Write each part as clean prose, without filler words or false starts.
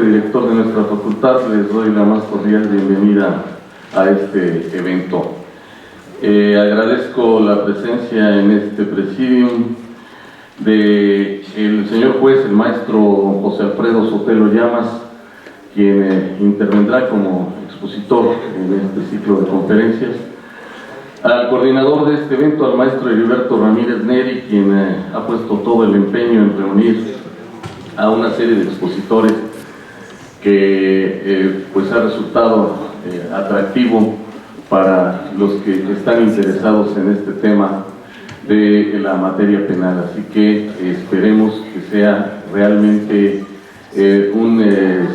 director de nuestra facultad, les doy la más cordial bienvenida a este evento. Agradezco la presencia en este presidium del señor juez, el maestro José Alfredo Sotelo Llamas, quien intervendrá como expositor en este ciclo de conferencias, al coordinador de este evento, al maestro Heriberto Ramírez Neri, quien ha puesto todo el empeño en reunir a una serie de expositores que pues ha resultado atractivo para los que están interesados en este tema de la materia penal. Así que esperemos que sea realmente un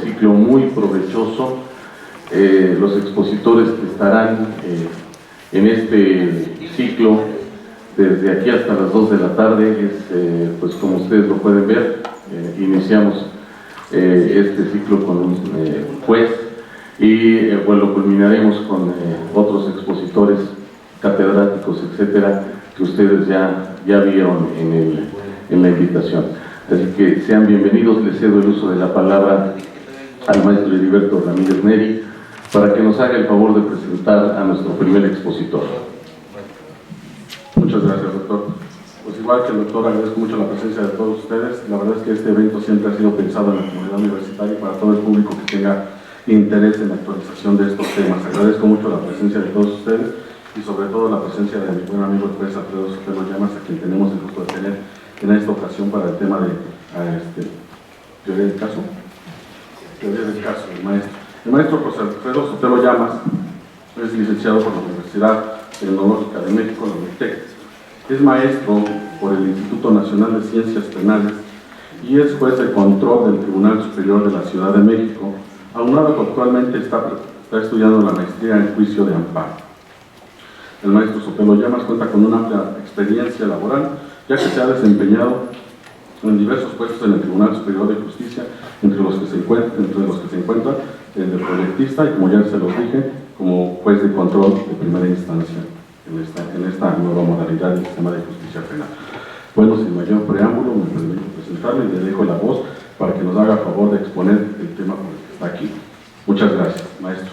ciclo muy provechoso. Los expositores que estarán en este ciclo desde aquí hasta las 2 de la tarde es, pues como ustedes lo pueden ver, iniciamos este ciclo con un juez y bueno, lo culminaremos con otros expositores catedráticos, etcétera, que ustedes ya vieron en la invitación. Así que sean bienvenidos. Les cedo el uso de la palabra al maestro Heriberto Ramírez Neri para que nos haga el favor de presentar a nuestro primer expositor. Muchas gracias, doctor. Pues igual que el doctor, agradezco mucho la presencia de todos ustedes. La verdad es que este evento siempre ha sido pensado en la comunidad universitaria y para todo el público que tenga interés en la actualización de estos temas. Agradezco mucho la presencia de todos ustedes y sobre todo la presencia de mi buen amigo el juez Alfredo Sotelo Llamas, a quien tenemos el gusto de tener en esta ocasión para el tema de teoría del caso. Teoría del caso, el maestro. El maestro José Alfredo Sotelo Llamas es licenciado por la Universidad Tecnológica de México, la UNITEC. Es maestro por el Instituto Nacional de Ciencias Penales y es juez de control del Tribunal Superior de la Ciudad de México, aunado que actualmente está estudiando la maestría en juicio de amparo. El maestro Sotelo Llamas cuenta con una amplia experiencia laboral, ya que se ha desempeñado en diversos puestos en el Tribunal Superior de Justicia, entre los que se encuentra el de proyectista y, como ya se los dije, como juez de control de primera instancia en esta nueva modalidad del sistema de justicia penal. Bueno, sin mayor preámbulo, me permito presentarle y le dejo la voz para que nos haga favor de exponer el tema por el que está aquí. Muchas gracias, maestro.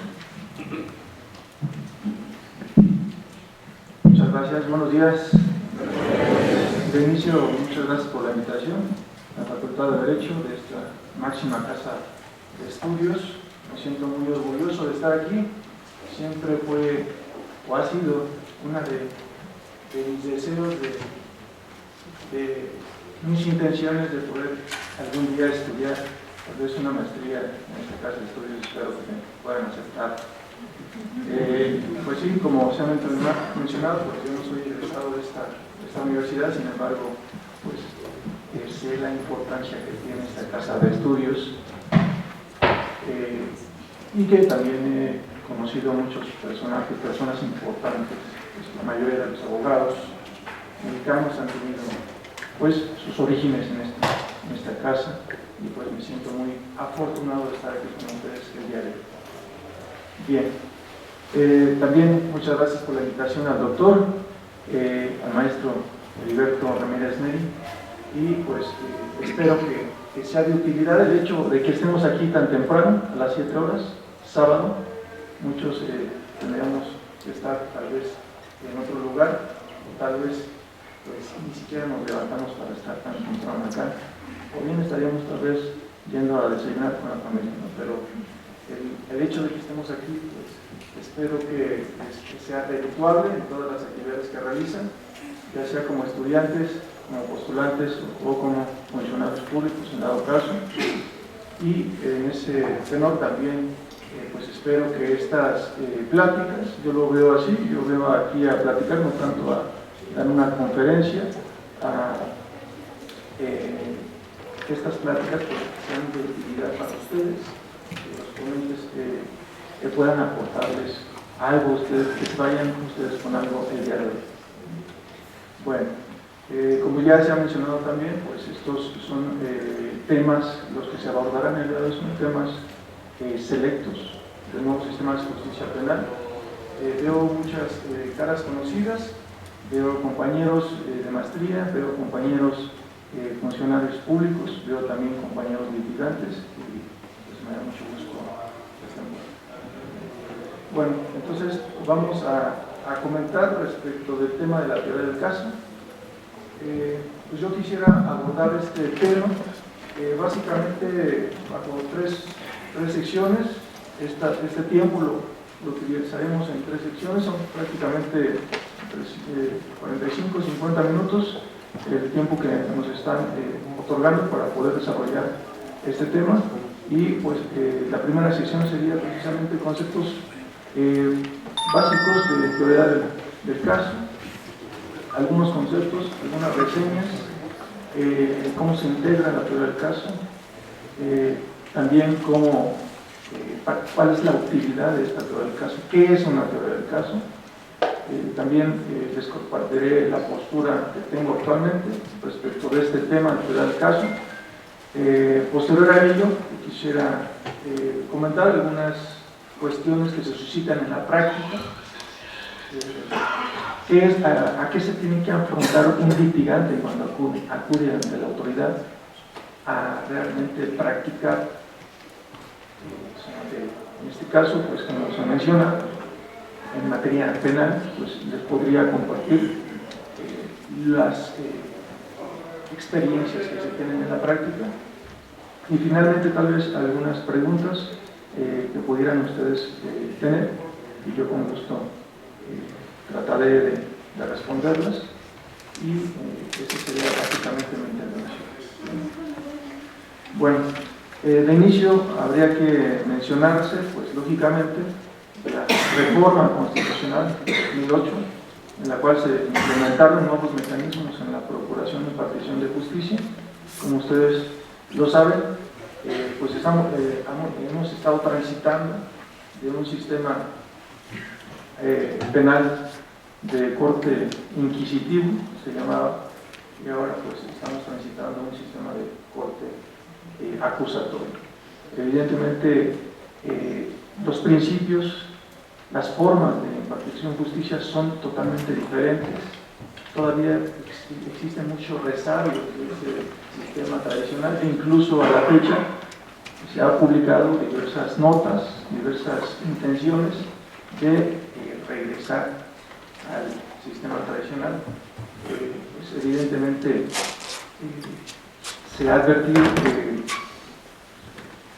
Muchas gracias, buenos días. De inicio, muchas gracias por la invitación a la Facultad de Derecho de esta máxima casa de estudios. Me siento muy orgulloso de estar aquí. Siempre fue o ha sido una de mis deseos, de mis intenciones de poder algún día estudiar tal vez una maestría en esta casa de estudios. Espero que me puedan aceptar. Pues sí, como se ha mencionado, pues yo no soy egresado de esta universidad, sin embargo, pues sé la importancia que tiene esta casa de estudios y que también he conocido muchos personas importantes. Pues la mayoría de los abogados mexicanos han tenido pues sus orígenes en esta casa y pues me siento muy afortunado de estar aquí con ustedes el día de hoy. Bien, también muchas gracias por la invitación al doctor, al maestro Heriberto Ramírez Neri, y pues espero que sea de utilidad el hecho de que estemos aquí tan temprano, a las 7 horas, sábado. Muchos tendríamos que estar tal vez en otro lugar, o tal vez pues ni siquiera nos levantamos para estar tan temprano acá, o bien estaríamos tal vez yendo a desayunar con la familia, ¿no? Pero el hecho de que estemos aquí, pues espero que sea redituable en todas las actividades que realizan, ya sea como estudiantes, como postulantes o como funcionarios públicos en dado caso. Y en ese tenor también pues espero que estas pláticas, yo lo veo así, yo veo aquí a platicar, no tanto a dar una conferencia, que estas pláticas pues, sean de utilidad para ustedes, que los ponentes que puedan aportarles algo, ustedes que vayan ustedes con algo el día de hoy. Bueno, como ya se ha mencionado también, pues estos son temas, los que se abordarán el día de hoy son temas selectos del nuevo sistema de justicia penal. Veo muchas caras conocidas, veo compañeros de maestría, veo compañeros funcionarios públicos, veo también compañeros litigantes, y pues me Bueno, entonces vamos a comentar respecto del tema de la teoría del caso. Pues yo quisiera abordar este tema básicamente bajo tres secciones. Este tiempo lo utilizaremos en tres secciones, son prácticamente 45-50 minutos el tiempo que nos están otorgando para poder desarrollar este tema. Y pues la primera sección sería precisamente conceptos básicos de teoría del caso, algunos conceptos, algunas reseñas, cómo se integra la teoría del caso, también cuál es la utilidad de esta teoría del caso, qué es una teoría del caso. También les compartiré la postura que tengo actualmente respecto de este tema de teoría del caso. Posterior a ello, quisiera comentar algunas cuestiones que se suscitan en la práctica. ¿A qué se tiene que afrontar un litigante cuando acude ante la autoridad a realmente practicar su materia? En este caso, pues como se menciona, en materia penal, pues les podría compartir las experiencias que se tienen en la práctica y finalmente tal vez algunas preguntas que pudieran ustedes tener y yo con gusto trataré de responderlas y esa sería básicamente mi intervención. Bueno, de inicio habría que mencionarse, pues lógicamente, la reforma constitucional de 2008, en la cual se implementaron nuevos mecanismos en la procuración y impartición de justicia. Como ustedes lo saben, pues hemos estado transitando de un sistema penal de corte inquisitivo, se llamaba, y ahora pues estamos transitando un sistema de corte acusatorio. Evidentemente, los principios, las formas de impartición de justicia son totalmente diferentes. Todavía existe mucho resabio de este sistema tradicional e incluso a la fecha se han publicado diversas notas, diversas intenciones de regresar al sistema tradicional. Pues evidentemente se ha advertido que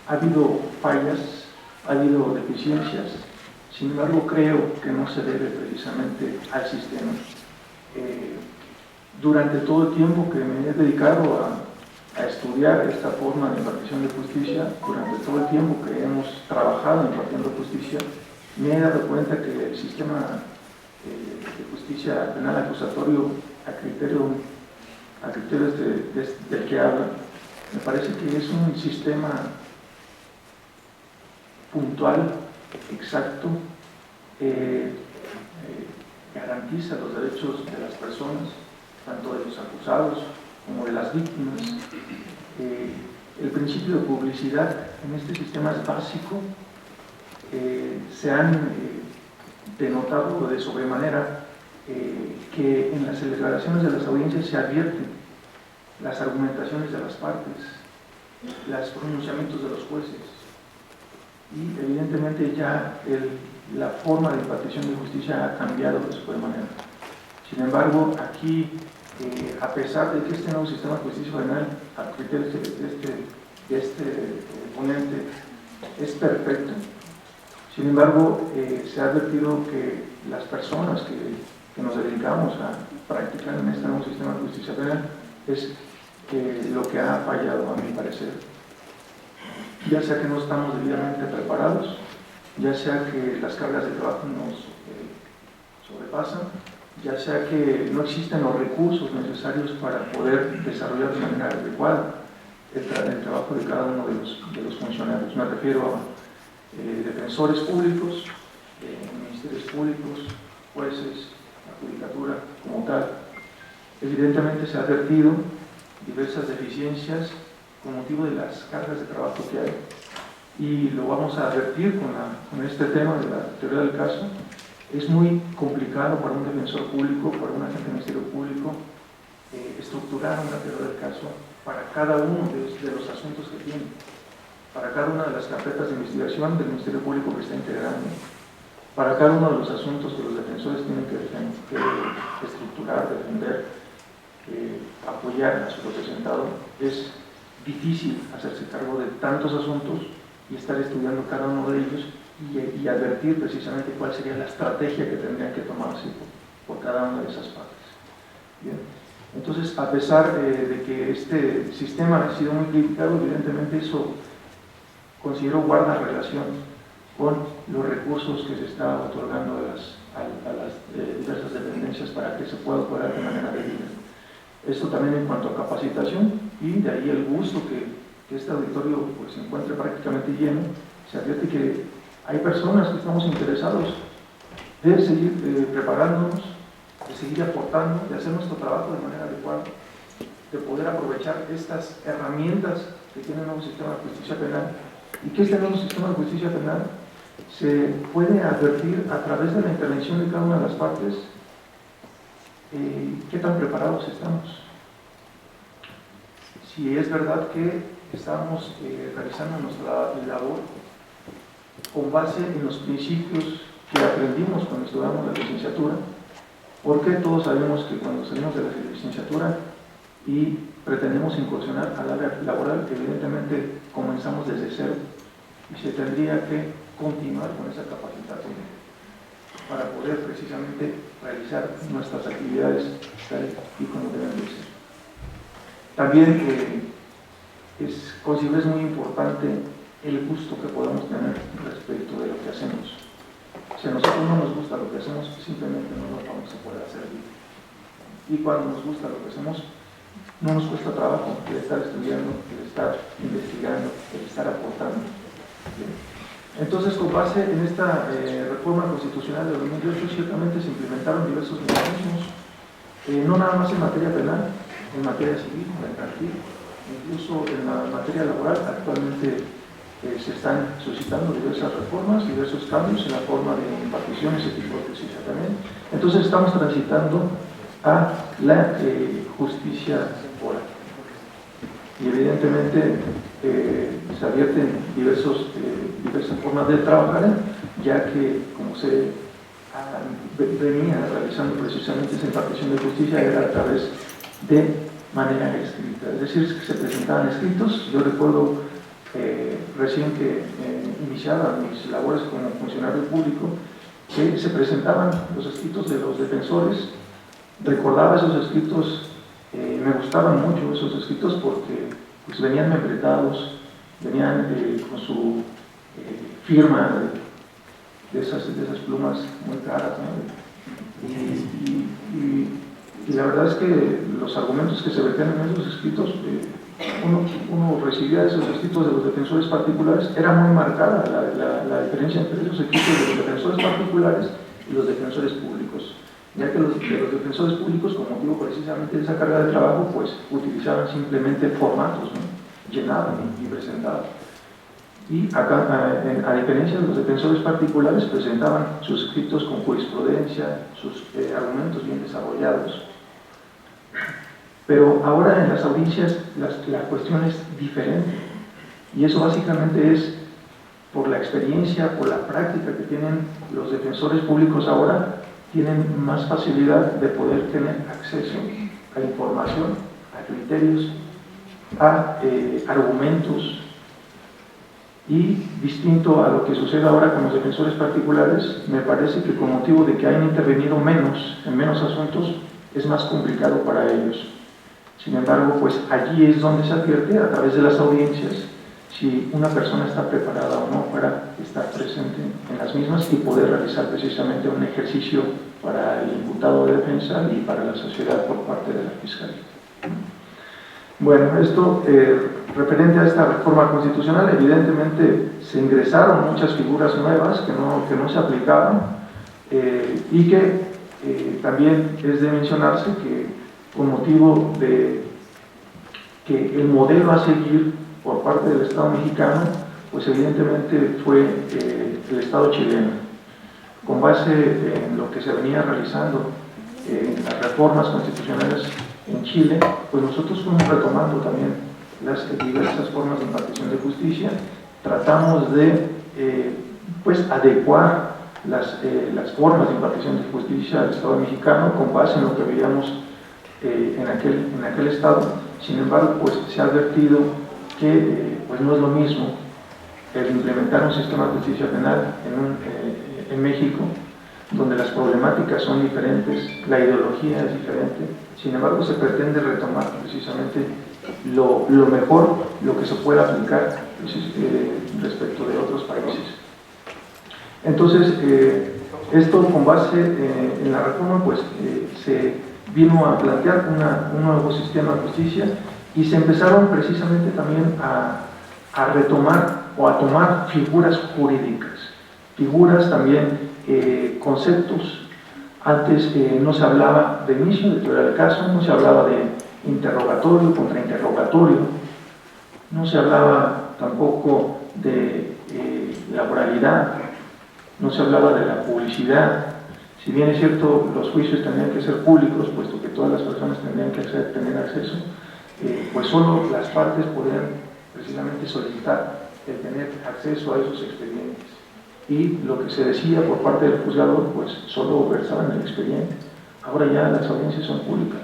ha habido fallas, ha habido deficiencias. Sin embargo, creo que no se debe precisamente al sistema. Durante todo el tiempo que me he dedicado a estudiar esta forma de impartición de justicia, durante todo el tiempo que hemos trabajado impartiendo justicia, me he dado cuenta que el sistema de justicia penal acusatorio a criterios del que habla, me parece que es un sistema puntual, exacto, garantiza los derechos de las personas, tanto de los acusados como de las víctimas. El principio de publicidad en este sistema es básico. Se han denotado de sobremanera que en las declaraciones de las audiencias se advierten las argumentaciones de las partes, los pronunciamientos de los jueces y evidentemente ya la forma de impartición de justicia ha cambiado de sobremanera. Sin embargo, aquí, a pesar de que este nuevo sistema de justicia penal, a criterios de este ponente, es perfecto, sin embargo, se ha advertido que las personas que nos dedicamos a practicar en este nuevo sistema de justicia penal es lo que ha fallado, a mi parecer. Ya sea que no estamos debidamente preparados, ya sea que las cargas de trabajo nos sobrepasan, ya sea que no existen los recursos necesarios para poder desarrollar de manera adecuada el trabajo de cada uno de los funcionarios. Me refiero a defensores públicos, ministerios públicos, jueces, la judicatura como tal. Evidentemente se ha advertido diversas deficiencias con motivo de las cargas de trabajo que hay y lo vamos a advertir con este tema de la teoría del caso. Es muy complicado para un defensor público, para un agente del Ministerio Público, estructurar una teoría del caso para cada uno de los asuntos que tiene, para cada una de las carpetas de investigación del Ministerio Público que está integrando. para cada uno de los asuntos que los defensores tienen que estructurar, defender, apoyar a su representado, es difícil hacerse cargo de tantos asuntos y estar estudiando cada uno de ellos y advertir precisamente cuál sería la estrategia que tendrían que tomarse por cada una de esas partes. Bien. Entonces, a pesar de que este sistema ha sido muy criticado, evidentemente eso considero guarda relación con los recursos que se está otorgando a las diversas dependencias para que se pueda operar de manera debida. Esto también en cuanto a capacitación, y de ahí el gusto que este auditorio pues, se encuentre prácticamente lleno. Se advierte que hay personas que estamos interesados de seguir preparándonos, de seguir aportando, de hacer nuestro trabajo de manera adecuada, de poder aprovechar estas herramientas que tiene el nuevo sistema de justicia penal, y que este nuevo sistema de justicia penal se puede advertir a través de la intervención de cada una de las partes qué tan preparados estamos. Si es verdad que estamos realizando nuestra labor con base en los principios que aprendimos cuando estudiamos la licenciatura, porque todos sabemos que cuando salimos de la licenciatura y pretendemos incursionar al área laboral, evidentemente comenzamos desde cero y se tendría que continuar con esa capacitación para poder precisamente realizar nuestras actividades tal y como deben de ser. También considero es muy importante el gusto que podamos tener respecto de lo que hacemos. Si a nosotros no nos gusta lo que hacemos, simplemente no lo vamos a poder hacer bien. Y cuando nos gusta lo que hacemos, no nos cuesta trabajo el estar estudiando, el estar investigando, el estar aportando. Bien. Entonces, con base en esta reforma constitucional de 2008, ciertamente se implementaron diversos mecanismos, no nada más en materia penal, en materia civil, mercantil, incluso en la materia laboral. Actualmente se están suscitando diversas reformas, diversos cambios en la forma de imparticiones y tipo de justicia también. Entonces estamos transitando a la justicia oral. Y evidentemente se advierten diversas formas de trabajar, ya que como se venía realizando precisamente esa impartición de justicia era a través de manera escrita, es decir, que se presentaban escritos. Yo recuerdo recién que iniciaba mis labores como funcionario público, que se presentaban los escritos de los defensores. Recordaba esos escritos, me gustaban mucho esos escritos porque pues, venían membretados, venían con su firma de esas plumas muy caras, ¿no? Y la verdad es que los argumentos que se vertían en esos escritos, uno recibía esos escritos de los defensores particulares, era muy marcada la diferencia entre esos escritos de los defensores particulares y los defensores públicos, ya que los defensores públicos, con motivo precisamente de esa carga de trabajo, pues utilizaban simplemente formatos, ¿no? Llenaban y presentaban. Y acá, a diferencia de los defensores particulares, presentaban sus escritos con jurisprudencia, sus argumentos bien desarrollados. Pero ahora en las audiencias la cuestión es diferente, y eso básicamente es por la experiencia, por la práctica que tienen los defensores públicos ahora. Tienen más facilidad de poder tener acceso a información, a criterios, a argumentos, y distinto a lo que sucede ahora con los defensores particulares, me parece que con motivo de que hayan intervenido en menos asuntos, es más complicado para ellos. Sin embargo, pues allí es donde se advierte a través de las audiencias si una persona está preparada o no para estar presente en las mismas y poder realizar precisamente un ejercicio para el imputado de defensa y para la sociedad por parte de la Fiscalía. Bueno, esto referente a esta reforma constitucional, evidentemente se ingresaron muchas figuras nuevas que no se aplicaban, y que también es de mencionarse que con motivo de que el modelo a seguir por parte del Estado mexicano, pues evidentemente fue el Estado chileno. Con base en lo que se venía realizando en las reformas constitucionales en Chile, pues nosotros fuimos retomando también las diversas formas de impartición de justicia. Tratamos de pues adecuar las formas de impartición de justicia del Estado mexicano con base en lo que veíamos en aquel Estado. Sin embargo, pues se ha advertido que pues no es lo mismo el implementar un sistema de justicia penal en México, donde las problemáticas son diferentes, la ideología es diferente. Sin embargo, se pretende retomar precisamente lo mejor, lo que se pueda aplicar respecto de otros países. Entonces, esto con base en la reforma, pues se vino a plantear un nuevo sistema de justicia y se empezaron precisamente también a retomar o a tomar figuras jurídicas, figuras también, conceptos. Antes no se hablaba de inicio de teoría del caso, no se hablaba de interrogatorio, contrainterrogatorio, no se hablaba tampoco de laboralidad, no se hablaba de la publicidad. Si bien es cierto, los juicios tendrían que ser públicos, puesto que todas las personas tendrían que tener acceso, pues solo las partes podrían precisamente solicitar el tener acceso a esos expedientes. Y lo que se decía por parte del juzgador, pues solo versaba en el expediente. Ahora ya las audiencias son públicas.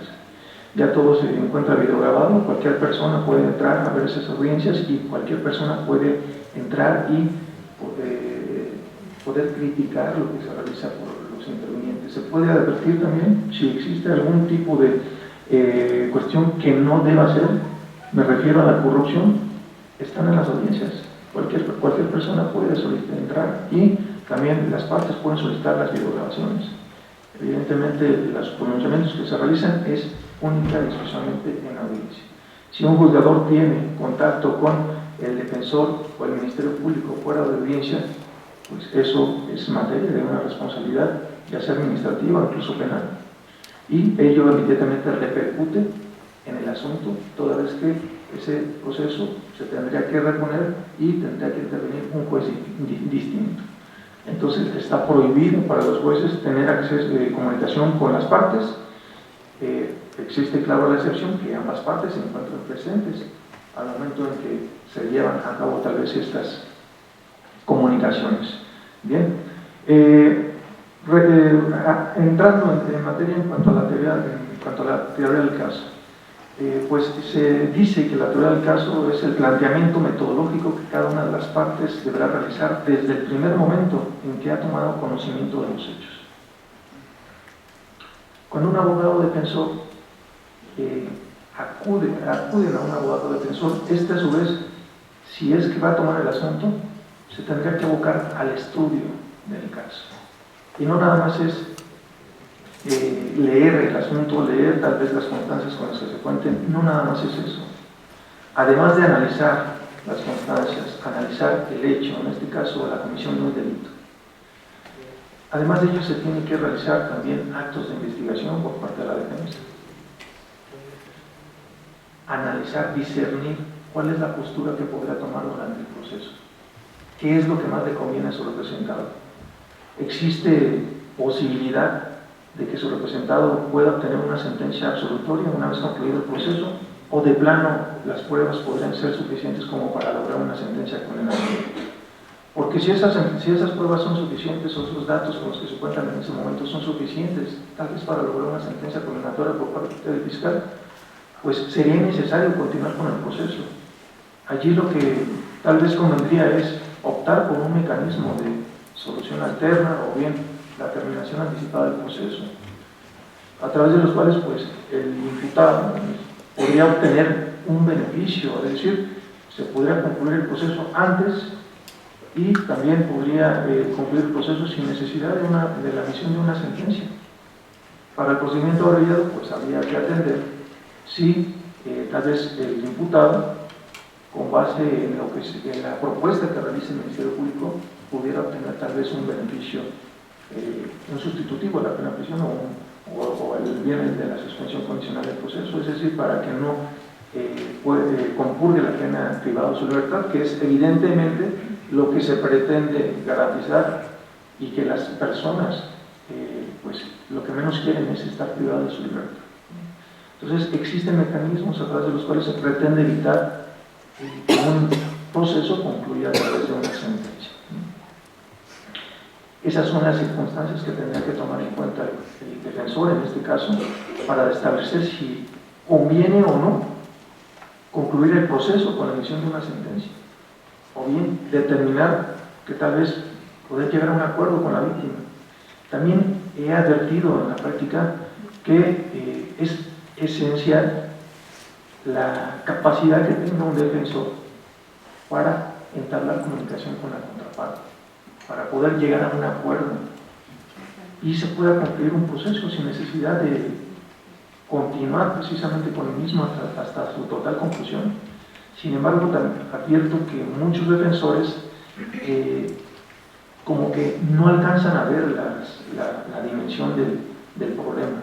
Ya todo se encuentra videograbado, cualquier persona puede entrar a ver esas audiencias y cualquier persona puede entrar y poder criticar lo que se realiza por los intervinientes. Se puede advertir también si existe algún tipo de cuestión que no deba ser, me refiero a la corrupción, están en las audiencias. Cualquier persona puede solicitar entrar y también las partes pueden solicitar las videograbaciones. Evidentemente, los pronunciamientos que se realizan es única y exclusivamente en audiencia. Si un juzgador tiene contacto con el defensor o el Ministerio Público fuera de audiencia, pues eso es materia de una responsabilidad, ya sea administrativa o incluso penal. Y ello inmediatamente repercute en el asunto, toda vez que ese proceso se tendría que reponer y tendría que intervenir un juez distinto. Entonces está prohibido para los jueces tener acceso de comunicación con las partes. Existe, claro, la excepción que ambas partes se encuentran presentes al momento en que se llevan a cabo tal vez estas comunicaciones. Bien, entrando en materia en cuanto a la teoría del caso, pues se dice que la teoría del caso es el planteamiento metodológico que cada una de las partes deberá realizar desde el primer momento en que ha tomado conocimiento de los hechos. Cuando un abogado defensor acuden a un abogado defensor, este a su vez, si es que va a tomar el asunto, se tendría que abocar al estudio del caso. Y no nada más es leer el asunto, leer tal vez las constancias con las que se cuenten, no nada más es eso. Además de analizar las constancias, analizar el hecho, en este caso la comisión de un delito. Además de ello se tiene que realizar también actos de investigación por parte de la defensa. Analizar, discernir cuál es la postura que podrá tomar durante el proceso. ¿Qué es lo que más le conviene a su representado? ¿Existe posibilidad de que su representado pueda obtener una sentencia absolutoria una vez concluido el proceso? ¿O de plano las pruebas podrían ser suficientes como para lograr una sentencia condenatoria? Porque si esas pruebas son suficientes o esos datos con los que se cuentan en ese momento son suficientes, tal vez para lograr una sentencia condenatoria por parte del fiscal, pues sería necesario continuar con el proceso. Allí lo que tal vez convendría es optar por un mecanismo de solución alterna o bien la terminación anticipada del proceso, a través de los cuales pues el imputado podría obtener un beneficio, es decir, se podría concluir el proceso antes y también podría concluir el proceso sin necesidad de la emisión de una sentencia. Para el procedimiento abreviado, pues habría que atender si tal vez el imputado, con base en la propuesta que realice el Ministerio Público, pudiera obtener tal vez un beneficio, un sustitutivo de la pena de prisión o el bien de la suspensión condicional del proceso, es decir, para que no compurgue la pena privada de su libertad, que es evidentemente lo que se pretende garantizar y que las personas pues lo que menos quieren es estar privadas de su libertad. Entonces existen mecanismos a través de los cuales se pretende evitar que un proceso concluya a través de una sentencia. Esas son las circunstancias que tendría que tomar en cuenta el defensor en este caso para establecer si conviene o no concluir el proceso con la emisión de una sentencia, o bien determinar que tal vez poder llegar a un acuerdo con la víctima. También he advertido en la práctica que es esencial la capacidad que tenga un defensor para entablar comunicación con la contraparte, para poder llegar a un acuerdo y se pueda concluir un proceso sin necesidad de continuar precisamente con el mismo hasta su total conclusión. Sin embargo, también advierto que muchos defensores como que no alcanzan a ver la dimensión del problema,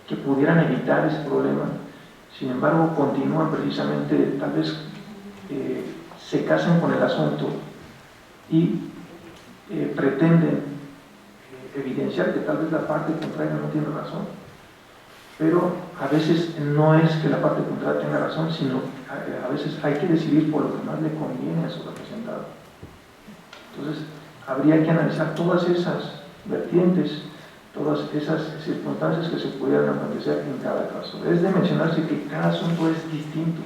que pudieran evitar ese problema. Sin embargo, continúan precisamente, tal vez se casan con el asunto y pretenden evidenciar que tal vez la parte contraria no tiene razón, pero a veces no es que la parte contraria tenga razón, sino a veces hay que decidir por lo que más le conviene a su representado. Entonces, habría que analizar todas esas vertientes, todas esas circunstancias que se pudieran acontecer en cada caso. Es de mencionarse que cada asunto es distinto.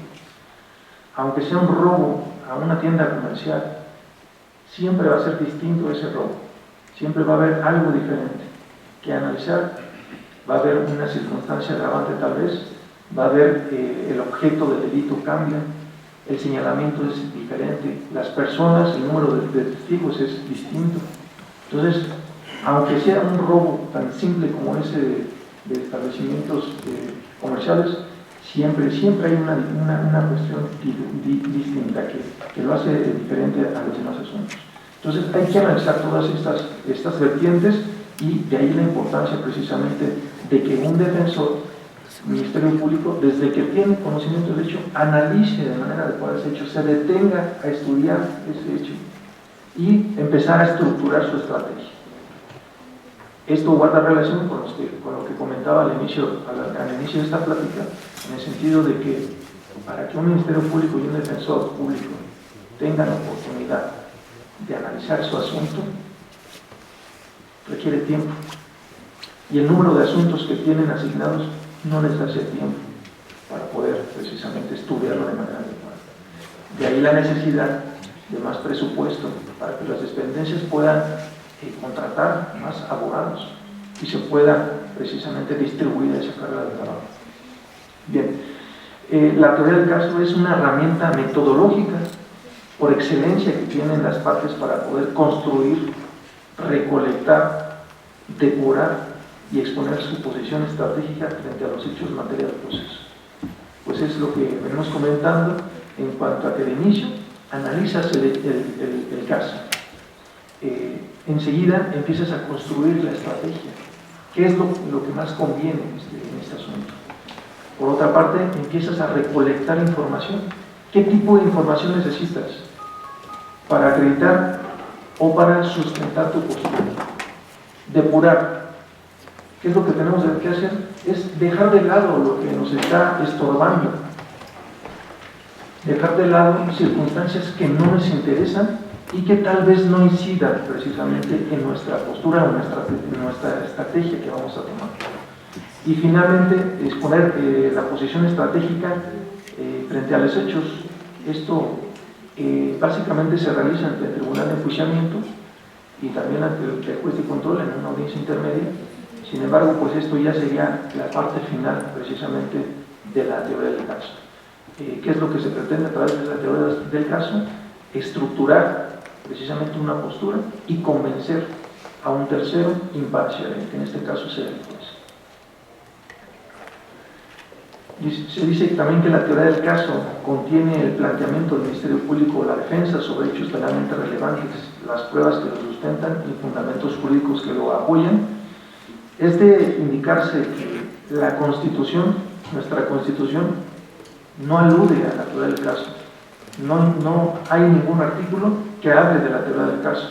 Aunque sea un robo a una tienda comercial, siempre va a ser distinto ese robo. Siempre va a haber algo diferente que analizar. Va a haber una circunstancia agravante tal vez, va a haber el objeto del delito cambia, el señalamiento es diferente, las personas, el número de testigos es distinto. Entonces, aunque sea un robo tan simple como ese de establecimientos comerciales, siempre hay una cuestión distinta que lo hace diferente a los demás asuntos. Entonces hay que analizar todas estas vertientes y de ahí la importancia precisamente de que un defensor, Ministerio Público, desde que tiene conocimiento del hecho, analice de manera adecuada ese hecho, se detenga a estudiar ese hecho y empezar a estructurar su estrategia. Esto guarda relación con lo que comentaba al inicio de esta plática, en el sentido de que para que un Ministerio Público y un defensor público tengan la oportunidad de analizar su asunto, requiere tiempo. Y el número de asuntos que tienen asignados no les hace tiempo para poder precisamente estudiarlo de manera adecuada. De ahí la necesidad de más presupuesto para que las dependencias puedan contratar más abogados y se pueda precisamente distribuir esa carga de trabajo. Bien, la teoría del caso es una herramienta metodológica por excelencia que tienen las partes para poder construir, recolectar, depurar y exponer su posición estratégica frente a los hechos en materia de proceso. Pues es lo que venimos comentando en cuanto a que de inicio analizas el caso. Enseguida empiezas a construir la estrategia. ¿Qué es lo que más conviene en este asunto? Por otra parte, empiezas a recolectar información. ¿Qué tipo de información necesitas para acreditar o para sustentar tu postura? Depurar. ¿Qué es lo que tenemos que hacer? Es dejar de lado lo que nos está estorbando, dejar de lado circunstancias que no nos interesan y que tal vez no incidan precisamente en nuestra postura o en nuestra estrategia que vamos a tomar. Y finalmente, exponer la posición estratégica frente a los hechos. Esto básicamente se realiza ante el Tribunal de Enjuiciamiento y también ante el juez de control en una audiencia intermedia. Sin embargo, pues esto ya sería la parte final precisamente de la teoría del caso. ¿Qué es lo que se pretende a través de la teoría del caso? Estructurar precisamente una postura y convencer a un tercero imparcial, que en este caso sea el juez. Se dice también que la teoría del caso contiene el planteamiento del Ministerio Público o la defensa sobre hechos penalmente relevantes, las pruebas que lo sustentan y fundamentos jurídicos que lo apoyan. Es de indicarse que la Constitución, nuestra Constitución, no alude a la teoría del caso. No hay ningún artículo que hable de la teoría del caso.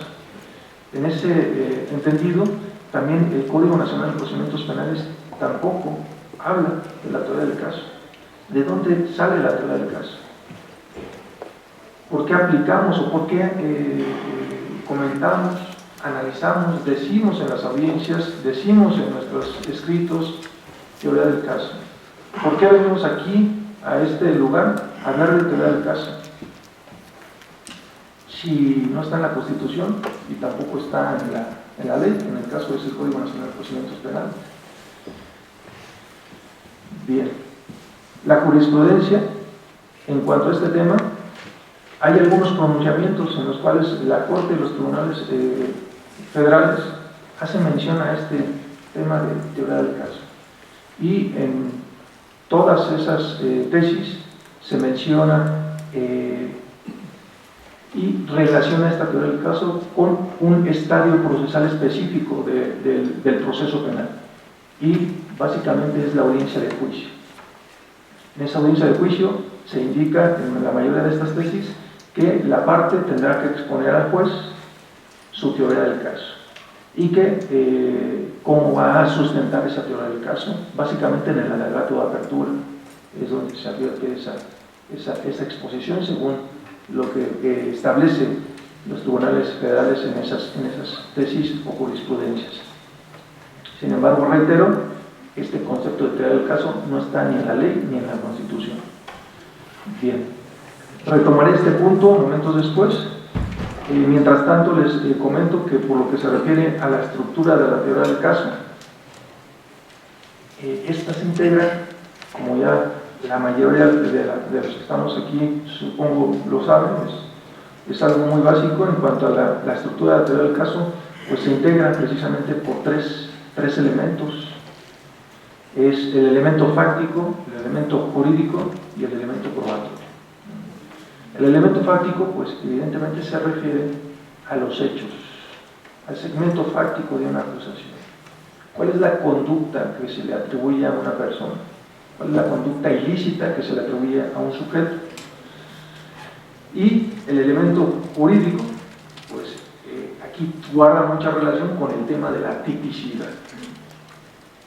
En ese entendido, también el Código Nacional de Procedimientos Penales tampoco habla de la teoría del caso. ¿De dónde sale la teoría del caso? ¿Por qué aplicamos o por qué comentamos analizamos, decimos en las audiencias, decimos en nuestros escritos teoría del caso. ¿Por qué venimos aquí, a este lugar, a hablar de teoría del caso? Si no está en la Constitución y tampoco está en la ley, en el caso es el Código Nacional de Procedimientos Penales. Bien, la jurisprudencia, en cuanto a este tema, hay algunos pronunciamientos en los cuales la Corte y los tribunales federales hacen mención a este tema de teoría del caso. Y en todas esas tesis se menciona y relaciona esta teoría del caso con un estadio procesal específico del proceso penal. Y básicamente es la audiencia de juicio. En esa audiencia de juicio se indica en la mayoría de estas tesis que la parte tendrá que exponer al juez su teoría del caso y que cómo va a sustentar esa teoría del caso, básicamente en el alegato de apertura es donde se advierte esa exposición según lo que establecen los tribunales federales en esas tesis o jurisprudencias. Sin embargo, reitero, este concepto de teoría del caso no está ni en la ley ni en la Constitución. Bien, retomaré este punto momentos después. Mientras tanto, les comento que por lo que se refiere a la estructura de la teoría del caso, esta se integra, como ya la mayoría de los que estamos aquí, supongo lo saben, es algo muy básico en cuanto a la estructura de la teoría del caso, pues se integra precisamente por tres elementos. Es el elemento fáctico, el elemento jurídico y el elemento probatorio. El elemento fáctico, pues evidentemente se refiere a los hechos, al segmento fáctico de una acusación. ¿Cuál es la conducta que se le atribuye a una persona? ¿Cuál es la conducta ilícita que se le atribuye a un sujeto? Y el elemento jurídico, pues aquí guarda mucha relación con el tema de la tipicidad.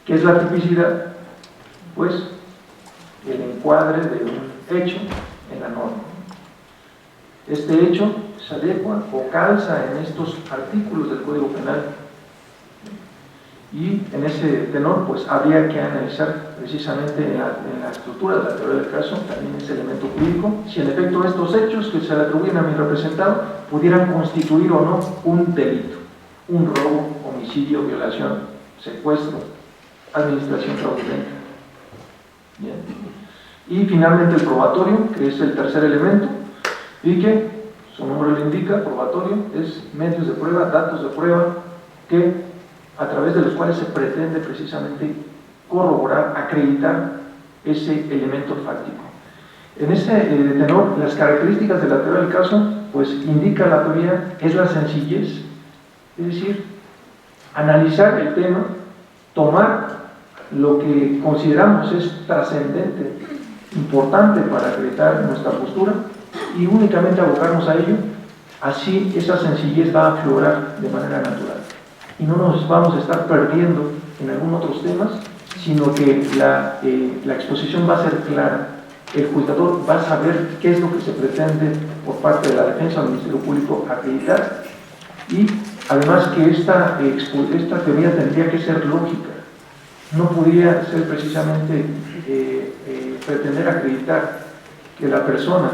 ¿Qué es la tipicidad? Pues el encuadre de un hecho en la norma. Este hecho se adecua o calza en estos artículos del Código Penal. Y en ese tenor, pues habría que analizar precisamente en la estructura de la teoría del caso también ese elemento jurídico, si en efecto estos hechos que se le atribuyen a mi representado pudieran constituir o no un delito, un robo, homicidio, violación, secuestro, administración fraudulenta. Bien. Y finalmente el probatorio, que es el tercer elemento, y que su nombre lo indica, probatorio, es medios de prueba, datos de prueba, que a través de los cuales se pretende precisamente corroborar, acreditar ese elemento fáctico. En ese tenor, las características de la teoría del caso, pues indica la teoría, es la sencillez, es decir, analizar el tema, tomar lo que consideramos es trascendente, importante para acreditar nuestra postura y únicamente abocarnos a ello, así esa sencillez va a aflorar de manera natural. Y no nos vamos a estar perdiendo en algunos otros temas, sino que la exposición va a ser clara. El juzgador va a saber qué es lo que se pretende por parte de la defensa o del Ministerio Público acreditar y además que esta teoría tendría que ser lógica. No podría ser precisamente pretender acreditar que la persona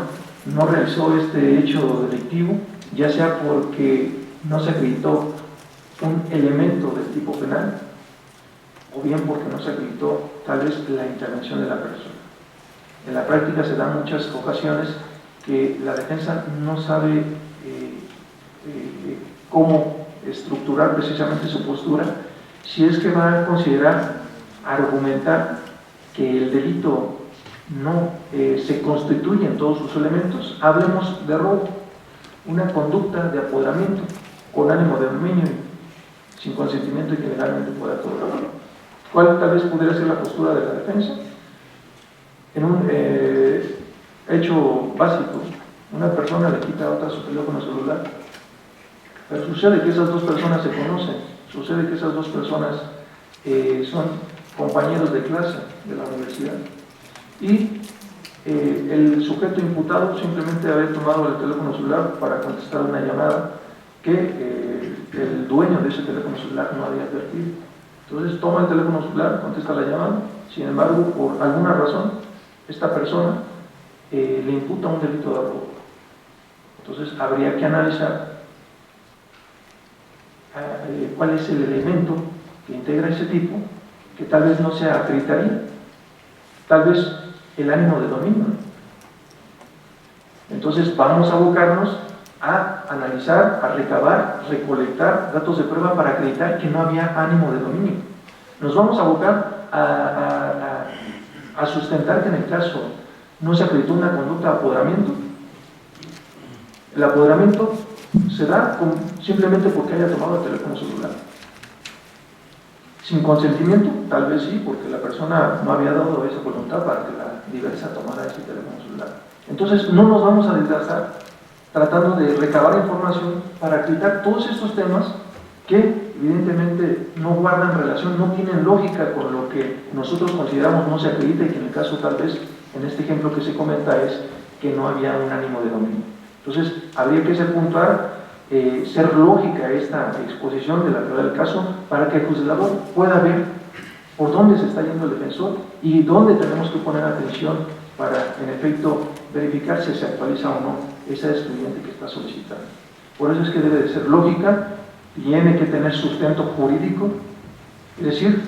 no realizó este hecho delictivo, ya sea porque no se acreditó un elemento del tipo penal, o bien porque no se acreditó tal vez la intervención de la persona. En la práctica se dan muchas ocasiones que la defensa no sabe cómo estructurar precisamente su postura, si es que va a considerar, argumentar que el delito no se constituye en todos sus elementos. Hablemos de robo, una conducta de apoderamiento con ánimo de dominio sin consentimiento y que legalmente pueda tolerar. ¿Cuál tal vez pudiera ser la postura de la defensa? En un hecho básico, una persona le quita a otra su teléfono celular, pero sucede que esas dos personas se conocen, sucede que esas dos personas son compañeros de clase de la universidad y el sujeto imputado simplemente había tomado el teléfono celular para contestar una llamada que el el dueño de ese teléfono celular no había advertido. Entonces toma el teléfono celular, contesta la llamada, sin embargo, por alguna razón, esta persona le imputa un delito de robo. Entonces habría que analizar cuál es el elemento que integra ese tipo, que tal vez no se acreditaría, tal vez el ánimo de dominio. Entonces vamos a abocarnos a analizar, a recabar, recolectar datos de prueba para acreditar que no había ánimo de dominio. Nos vamos a abocar a sustentar que en el caso no se acreditó una conducta de apoderamiento. El apoderamiento se da simplemente porque haya tomado el teléfono celular. Sin consentimiento, tal vez sí, porque la persona no había dado esa voluntad para que la diversa tomara ese teléfono celular. Entonces no nos vamos a desgastar tratando de recabar información para acreditar todos estos temas que evidentemente no guardan relación, no tienen lógica con lo que nosotros consideramos no se acredita y que en el caso tal vez, en este ejemplo que se comenta, es que no había un ánimo de dominio. Entonces habría que ser puntual, ser lógica esta exposición de la teoría del caso para que el juzgador pueda ver por dónde se está yendo el defensor y dónde tenemos que poner atención para, en efecto, verificar si se actualiza o no esa excluyente que está solicitando. Por eso es que debe de ser lógica, tiene que tener sustento jurídico, es decir,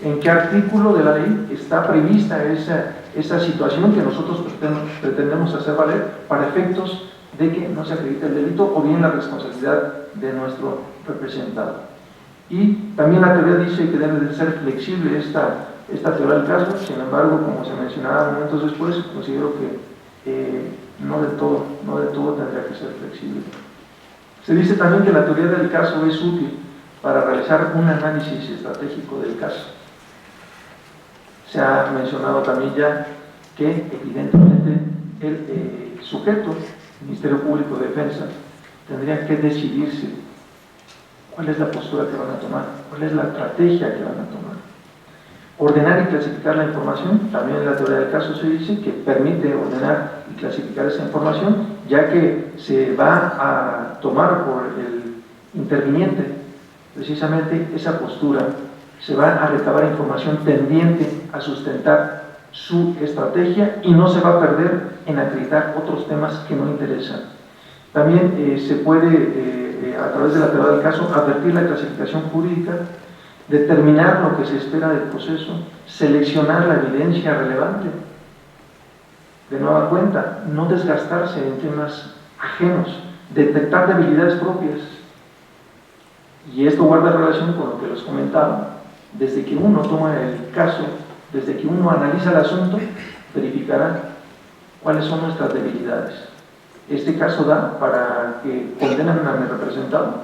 en qué artículo de la ley está prevista esa situación que nosotros pretendemos hacer valer para efectos de que no se acredite el delito o bien la responsabilidad de nuestro representado. Y también la teoría dice que debe de ser flexible esta teoría del caso, sin embargo, como se mencionaba momentos después, considero que no del todo tendría que ser flexible. Se dice también que la teoría del caso es útil para realizar un análisis estratégico del caso. Se ha mencionado también ya que evidentemente el sujeto, el Ministerio Público de Defensa, tendría que decidirse cuál es la postura que van a tomar, cuál es la estrategia que van a tomar. Ordenar y clasificar la información, también en la teoría del caso se dice que permite ordenar y clasificar esa información, ya que se va a tomar por el interviniente precisamente esa postura, se va a recabar información tendiente a sustentar su estrategia y no se va a perder en acreditar otros temas que no interesan. También se puede, a través de la teoría del caso, advertir la clasificación jurídica, determinar lo que se espera del proceso, seleccionar la evidencia relevante, de nueva cuenta, no desgastarse en temas ajenos, detectar debilidades propias. Y esto guarda relación con lo que les comentaba, desde que uno toma el caso, desde que uno analiza el asunto, verificará cuáles son nuestras debilidades. Este caso da para que condenen a mi representado,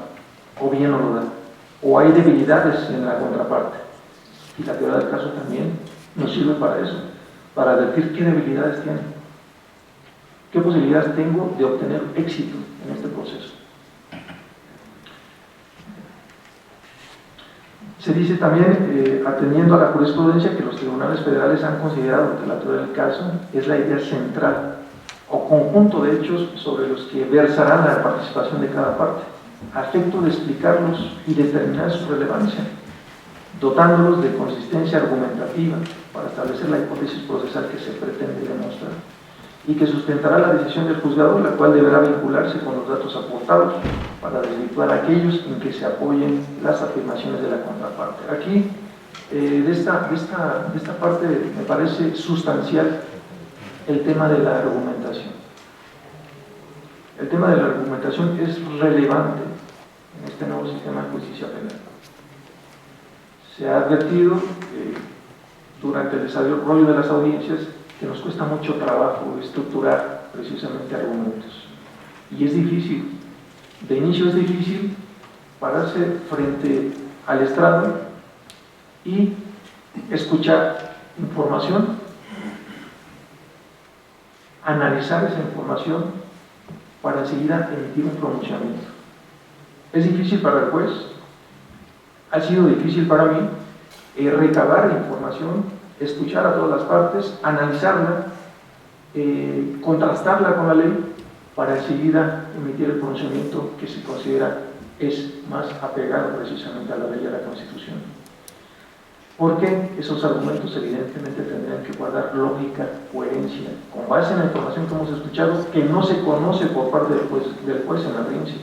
o bien no lo da, o hay debilidades en la contraparte. Y la teoría del caso también nos sirve para eso, para advertir qué debilidades tiene, qué posibilidades tengo de obtener éxito en este proceso. Se dice también, atendiendo a la jurisprudencia, que los tribunales federales han considerado que la teoría del caso es la idea central o conjunto de hechos sobre los que versarán la participación de cada parte, a efecto de explicarlos y determinar su relevancia, dotándolos de consistencia argumentativa para establecer la hipótesis procesal que se pretende demostrar, y que sustentará la decisión del juzgador, la cual deberá vincularse con los datos aportados para desvirtuar aquellos en que se apoyen las afirmaciones de la contraparte. Aquí, de esta parte, me parece sustancial el tema de la argumentación. El tema de la argumentación es relevante en este nuevo sistema de justicia penal. Se ha advertido durante el desarrollo de las audiencias que nos cuesta mucho trabajo estructurar precisamente argumentos. Y es difícil, de inicio es difícil pararse frente al estrado y escuchar información, analizar esa información para enseguida emitir un pronunciamiento. Es difícil para el juez, ha sido difícil para mí recabar información, escuchar a todas las partes, analizarla, contrastarla con la ley para enseguida emitir el pronunciamiento que se considera es más apegado precisamente a la ley y a la Constitución. Porque esos argumentos evidentemente tendrían que guardar lógica, coherencia, con base en la información que hemos escuchado, que no se conoce por parte del juez en la audiencia.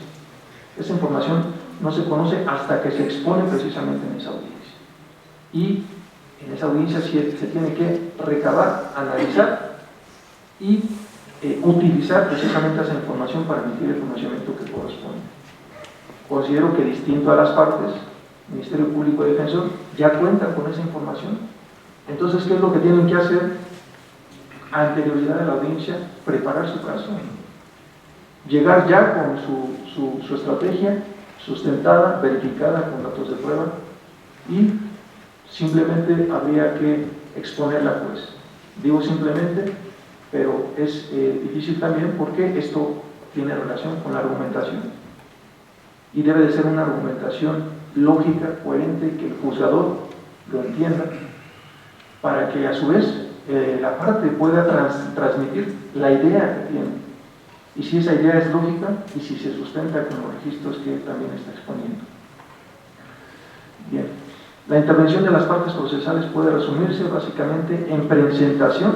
Esa información no se conoce hasta que se expone precisamente en esa audiencia. Y en esa audiencia se tiene que recabar, analizar y utilizar precisamente esa información para emitir el conocimiento que corresponde. Considero que distinto a las partes, Ministerio Público y Defensor ya cuentan con esa información. Entonces, ¿qué es lo que tienen que hacer? A anterioridad de la audiencia, preparar su caso, llegar ya con su estrategia sustentada, verificada con datos de prueba, y simplemente habría que exponerla, pues. Digo simplemente, pero es difícil también porque esto tiene relación con la argumentación. Y debe de ser una argumentación lógica, coherente, que el juzgador lo entienda, para que a su vez la parte pueda transmitir la idea que tiene. Y si esa idea es lógica y si se sustenta con los registros que también está exponiendo. Bien, la intervención de las partes procesales puede resumirse básicamente en presentación,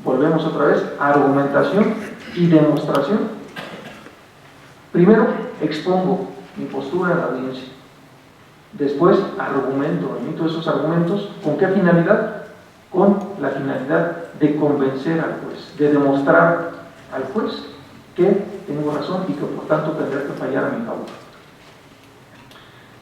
volvemos otra vez, argumentación y demostración. Primero, expongo mi postura en la audiencia. Después, argumento, emito esos argumentos. ¿Con qué finalidad? Con la finalidad de convencer al juez, de demostrar al juez que tengo razón y que por tanto tendrá que fallar a mi favor.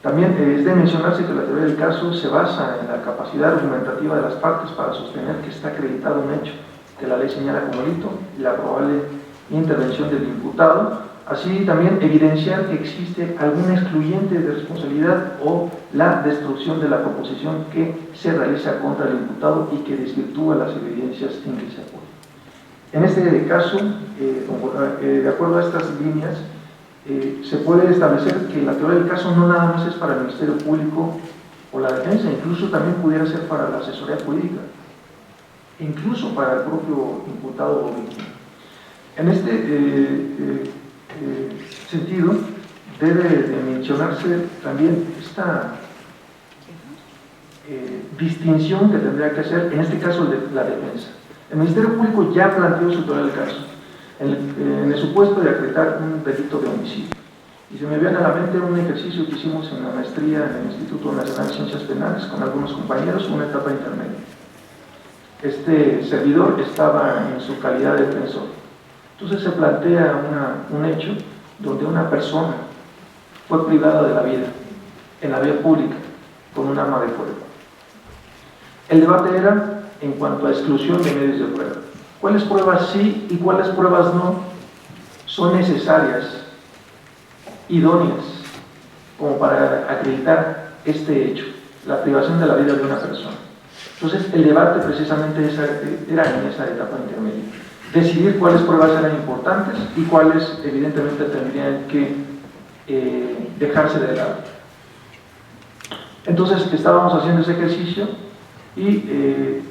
También es de mencionarse que la teoría del caso se basa en la capacidad argumentativa de las partes para sostener que está acreditado un hecho que la ley señala como delito y la probable intervención del imputado. Así también evidenciar que existe algún excluyente de responsabilidad o la destrucción de la proposición que se realiza contra el imputado y que desvirtúa las evidencias en que se apoya. En este caso, de acuerdo a estas líneas, se puede establecer que la teoría del caso no nada más es para el Ministerio Público o la defensa, incluso también pudiera ser para la asesoría jurídica, incluso para el propio imputado o víctima. En este sentido, debe de mencionarse también esta distinción que tendría que hacer, en este caso, de la defensa. El Ministerio Público ya planteó su teoría del caso, en el supuesto de acreditar un delito de homicidio. Y se me viene a la mente un ejercicio que hicimos en la maestría en el Instituto Nacional de Ciencias Penales con algunos compañeros, una etapa intermedia. Este servidor estaba en su calidad de defensor. Entonces se plantea un hecho donde una persona fue privada de la vida en la vía pública con un arma de fuego. El debate era en cuanto a exclusión de medios de prueba. ¿Cuáles pruebas sí y cuáles pruebas no son necesarias, idóneas, como para acreditar este hecho, la privación de la vida de una persona? Entonces, el debate precisamente era en esa etapa intermedia. Decidir cuáles pruebas eran importantes y cuáles, evidentemente, tendrían que dejarse de lado. Entonces, estábamos haciendo ese ejercicio y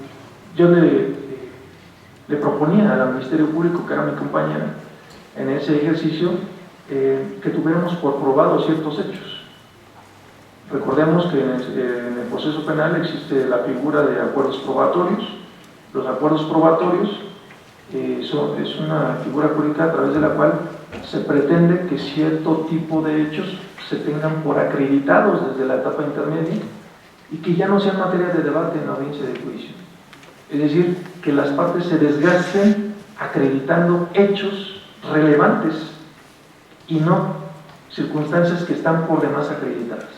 yo le proponía al Ministerio Público, que era mi compañera, en ese ejercicio, que tuviéramos por probados ciertos hechos. Recordemos que en el proceso penal existe la figura de acuerdos probatorios. Los acuerdos probatorios es una figura jurídica a través de la cual se pretende que cierto tipo de hechos se tengan por acreditados desde la etapa intermedia y que ya no sean materia de debate en la audiencia de juicio. Es decir, que las partes se desgasten acreditando hechos relevantes y no circunstancias que están por demás acreditadas.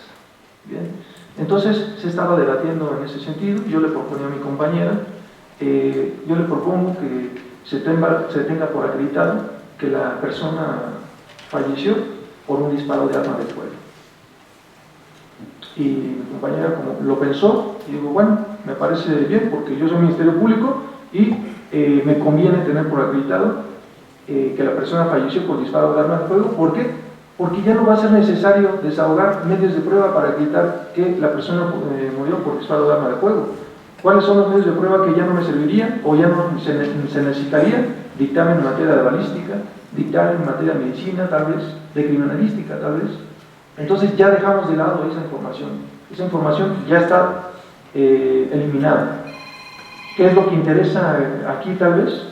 Bien. Entonces se estaba debatiendo en ese sentido. Yo le proponía a mi compañera, yo le propongo que se tenga por acreditado que la persona falleció por un disparo de arma de fuego. Y mi compañera como lo pensó, y digo, bueno, me parece bien porque yo soy Ministerio Público y me conviene tener por acreditado que la persona falleció por disparo de arma de fuego. ¿Por qué? Porque ya no va a ser necesario desahogar medios de prueba para acreditar que la persona murió por disparo de arma de fuego. ¿Cuáles son los medios de prueba que ya no me servirían o ya no se necesitaría? Dictamen en materia de balística, dictamen en materia de medicina, tal vez, de criminalística, tal vez. Entonces ya dejamos de lado esa información ya está eliminada. ¿Qué es lo que interesa aquí tal vez?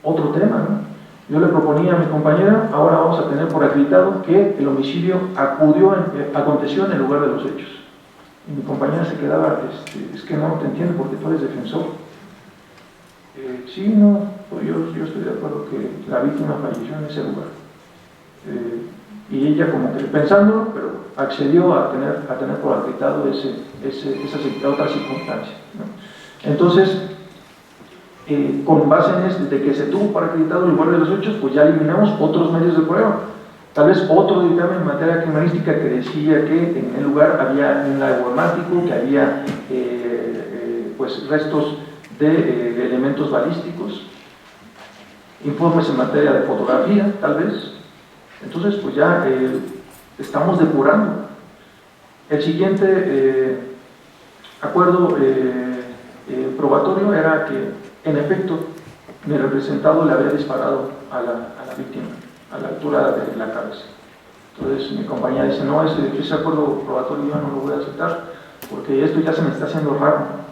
Otro tema, ¿no? Yo le proponía a mi compañera, ahora vamos a tener por acreditado que el homicidio aconteció en el lugar de los hechos. Y mi compañera se quedaba, es que no te entiendo porque tú eres defensor. Sí, no, pues yo estoy de acuerdo que la víctima falleció en ese lugar. Y ella como que pensándolo, pero accedió a tener por acreditado esa otra circunstancia, ¿no? Entonces, con base en de que se tuvo por acreditado el lugar de los hechos, pues ya eliminamos otros medios de prueba. Tal vez otro dictamen en materia criminalística que decía que en el lugar había un lago hemático, que había pues restos de elementos balísticos, informes en materia de fotografía, tal vez. Entonces, pues ya estamos depurando. El siguiente acuerdo probatorio era que, en efecto, mi representado le había disparado a la víctima, a la altura de la cabeza. Entonces, mi compañera dice, no, ese acuerdo probatorio yo no lo voy a aceptar, porque esto ya se me está haciendo raro.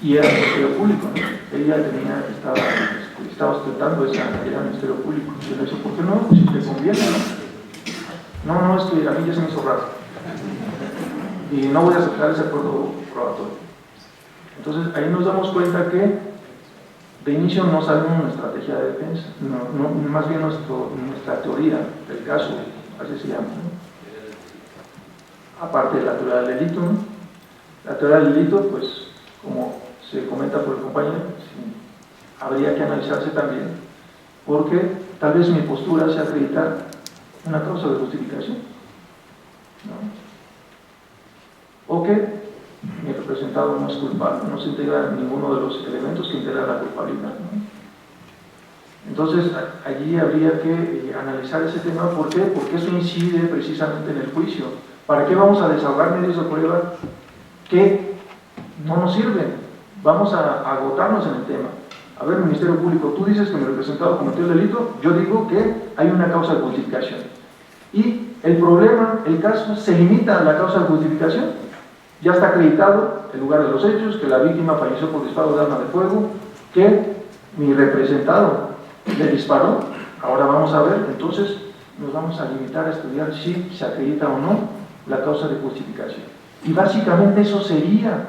Y era Ministerio Público, ¿no? Ella estaba ostentando esa era Ministerio Público. Yo le dije, ¿por qué no? Si te conviene, ¿no? No, es que a mí ya se me hizo raro. Y no voy a aceptar ese acuerdo probatorio. Entonces, ahí nos damos cuenta que de inicio no sabemos una estrategia de defensa, más bien nuestra teoría del caso, así se llama, ¿no? Aparte de la teoría del delito, ¿no? La teoría del delito, pues, como se comenta por el compañero, sí, habría que analizarse también, porque tal vez mi postura sea acreditar una causa de justificación, ¿no? O que mi representado no es culpable, no se integra ninguno de los elementos que integran la culpabilidad, ¿no? Entonces, allí habría que analizar ese tema. ¿Por qué? Porque eso incide precisamente en el juicio. ¿Para qué vamos a desahogar medios de prueba que no nos sirven? Vamos a agotarnos en el tema. A ver, Ministerio Público, tú dices que mi representado cometió el delito, yo digo que hay una causa de justificación. Y el problema, el caso, se limita a la causa de justificación. Ya está acreditado el lugar de los hechos, que la víctima falleció por disparo de arma de fuego, que mi representado le disparó. Ahora vamos a ver, entonces nos vamos a limitar a estudiar si se acredita o no la causa de justificación. Y básicamente eso sería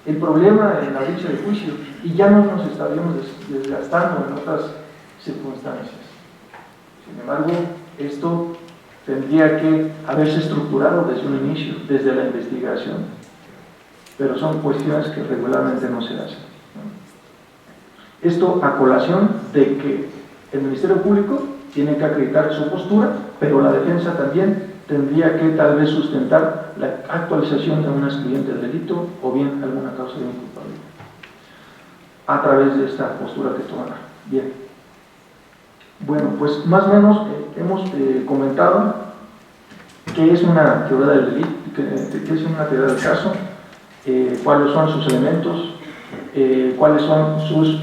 el problema en la audiencia de juicio, y ya no nos estaríamos desgastando en otras circunstancias. Sin embargo, esto tendría que haberse estructurado desde un inicio, desde la investigación, pero son cuestiones que regularmente no se hacen, ¿no? Esto a colación de que el Ministerio Público tiene que acreditar su postura, pero la defensa también tendría que tal vez sustentar la actualización de un excluyente del delito o bien alguna causa de inculpabilidad a través de esta postura que tomará. Bien. Bueno, pues más o menos hemos comentado qué es una teoría del delito, qué es una teoría del caso, cuáles son sus elementos, cuáles son sus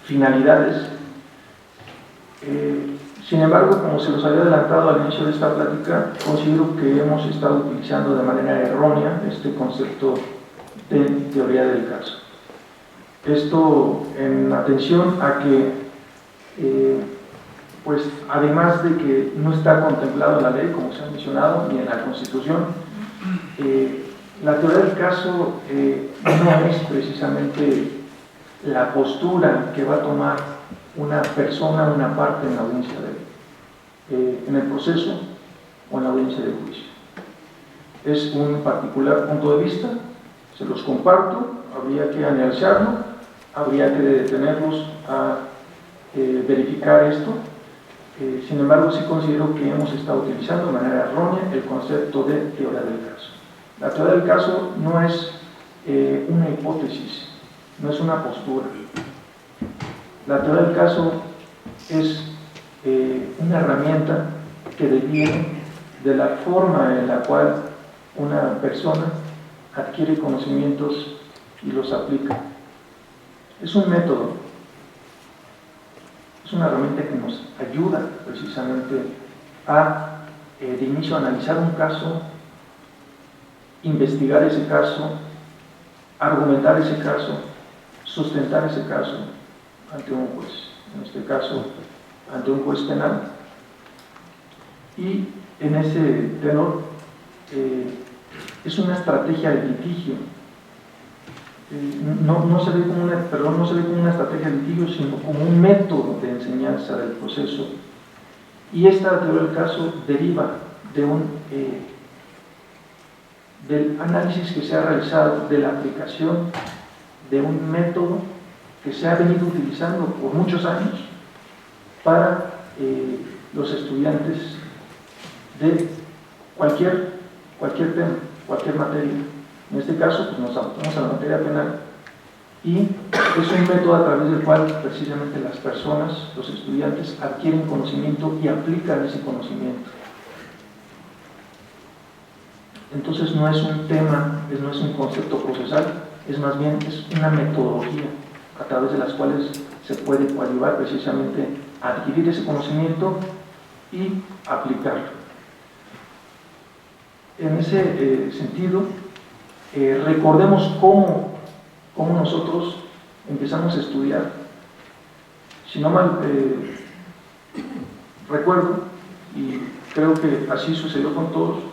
finalidades. Sin embargo, como se los había adelantado al inicio de esta plática, considero que hemos estado utilizando de manera errónea este concepto de teoría del caso. Esto en atención a que pues además de que no está contemplado en la ley, como se ha mencionado, ni en la Constitución, la teoría del caso no es precisamente la postura que va a tomar una persona, una parte en la audiencia en el proceso o en la audiencia de juicio. Es un particular punto de vista, se los comparto, habría que analizarlo, habría que detenerlos a verificar esto. Sin embargo, sí considero que hemos estado utilizando de manera errónea el concepto de teoría del caso. La teoría del caso no es una hipótesis, no es una postura. La teoría del caso es una herramienta que deviene de la forma en la cual una persona adquiere conocimientos y los aplica. Es un método es una herramienta que nos ayuda precisamente a, de inicio, analizar un caso, investigar ese caso, argumentar ese caso, sustentar ese caso ante un juez, en este caso ante un juez penal. Y en ese tenor es una estrategia de litigio. No se ve como una estrategia de litigio, sino como un método de enseñanza del proceso. Y esta teoría del caso deriva de del análisis que se ha realizado de la aplicación de un método que se ha venido utilizando por muchos años para los estudiantes de cualquier tema, cualquier materia. En este caso, pues nos adaptamos a la materia penal y es un método a través del cual precisamente las personas, los estudiantes, adquieren conocimiento y aplican ese conocimiento. Entonces no es un tema, no es un concepto procesal, es más bien es una metodología a través de las cuales se puede coadyuvar precisamente a adquirir ese conocimiento y aplicarlo. En ese sentido, recordemos cómo nosotros empezamos a estudiar. Si no mal recuerdo, y creo que así sucedió con todos,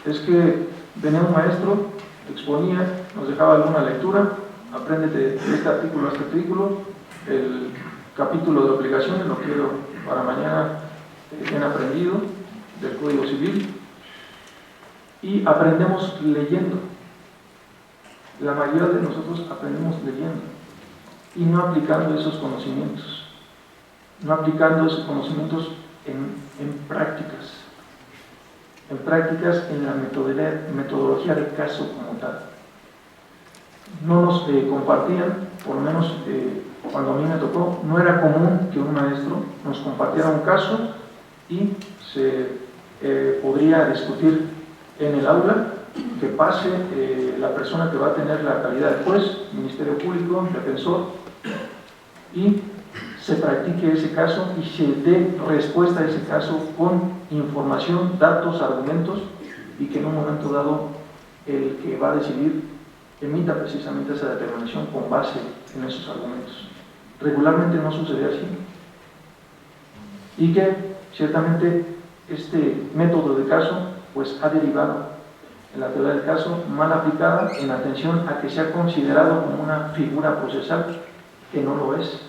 es que venía un maestro, exponía, nos dejaba alguna lectura, apréndete de este artículo a este artículo, el capítulo de obligaciones, lo quiero para mañana bien aprendido, del Código Civil, y aprendemos leyendo. La mayoría de nosotros aprendemos leyendo y no aplicando esos conocimientos, no aplicando esos conocimientos en prácticas, en la metodología de caso como tal. No nos compartían, por lo menos cuando a mí me tocó, no era común que un maestro nos compartiera un caso y se podría discutir en el aula, que pase la persona que va a tener la calidad de juez, Ministerio Público, defensor, y se practique ese caso y se dé respuesta a ese caso con información, datos, argumentos, y que en un momento dado el que va a decidir emita precisamente esa determinación con base en esos argumentos. Regularmente no sucede así, y que ciertamente este método de caso pues ha derivado en la teoría del caso mal aplicada en atención a que se ha considerado como una figura procesal que no lo es.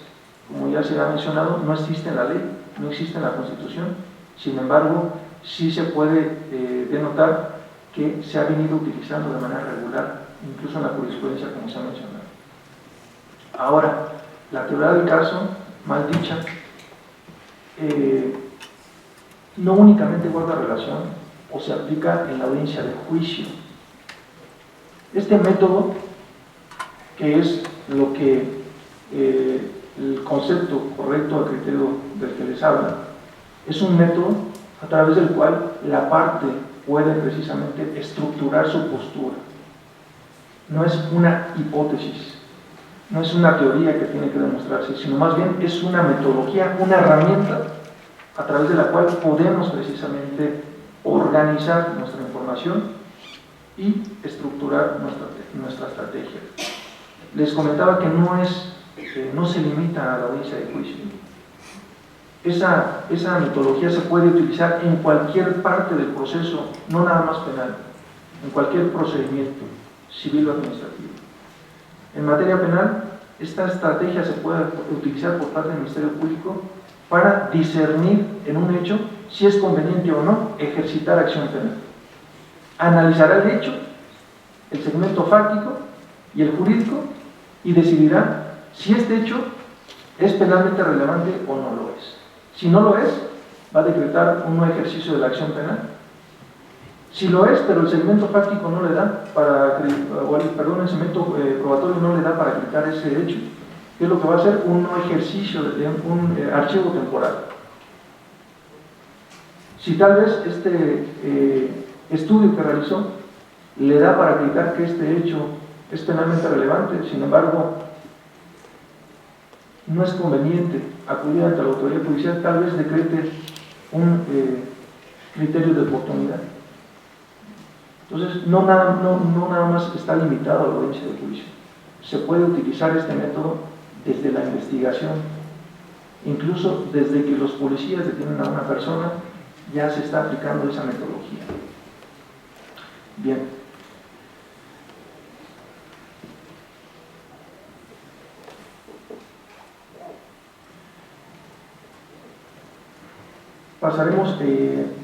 Como ya se ha mencionado, no existe en la ley, no existe en la Constitución, sin embargo, sí se puede denotar que se ha venido utilizando de manera regular, incluso en la jurisprudencia, como se ha mencionado. Ahora, la teoría del caso, mal dicha, no únicamente guarda relación o se aplica en la audiencia de juicio. Este método, que es lo que el concepto correcto al criterio del que les habla, es un método a través del cual la parte puede precisamente estructurar su postura. No es una hipótesis, no es una teoría que tiene que demostrarse, sino más bien es una metodología, una herramienta a través de la cual podemos precisamente organizar nuestra información y estructurar nuestra estrategia. Les comentaba que no se limita a la audiencia de juicio. Esa metodología se puede utilizar en cualquier parte del proceso, no nada más penal, en cualquier procedimiento civil o administrativo. En materia penal, esta estrategia se puede utilizar por parte del Ministerio Público para discernir en un hecho si es conveniente o no ejercitar acción penal. Analizará el hecho, el segmento fáctico y el jurídico y decidirá si este hecho es penalmente relevante o no lo es. Si no lo es, va a decretar un no ejercicio de la acción penal. Si lo es, pero el segmento fáctico no le da el segmento probatorio no le da para acreditar ese hecho, ¿qué es lo que va a hacer? Un no ejercicio de un archivo temporal. Si tal vez este estudio que realizó le da para acreditar que este hecho es penalmente relevante, sin embargo, no es conveniente acudir ante la autoridad judicial, tal vez decrete un criterio de oportunidad. Entonces, no nada más está limitado a la audiencia de juicio. Se puede utilizar este método desde la investigación, incluso desde que los policías detienen a una persona, ya se está aplicando esa metodología. Bien. Pasaremos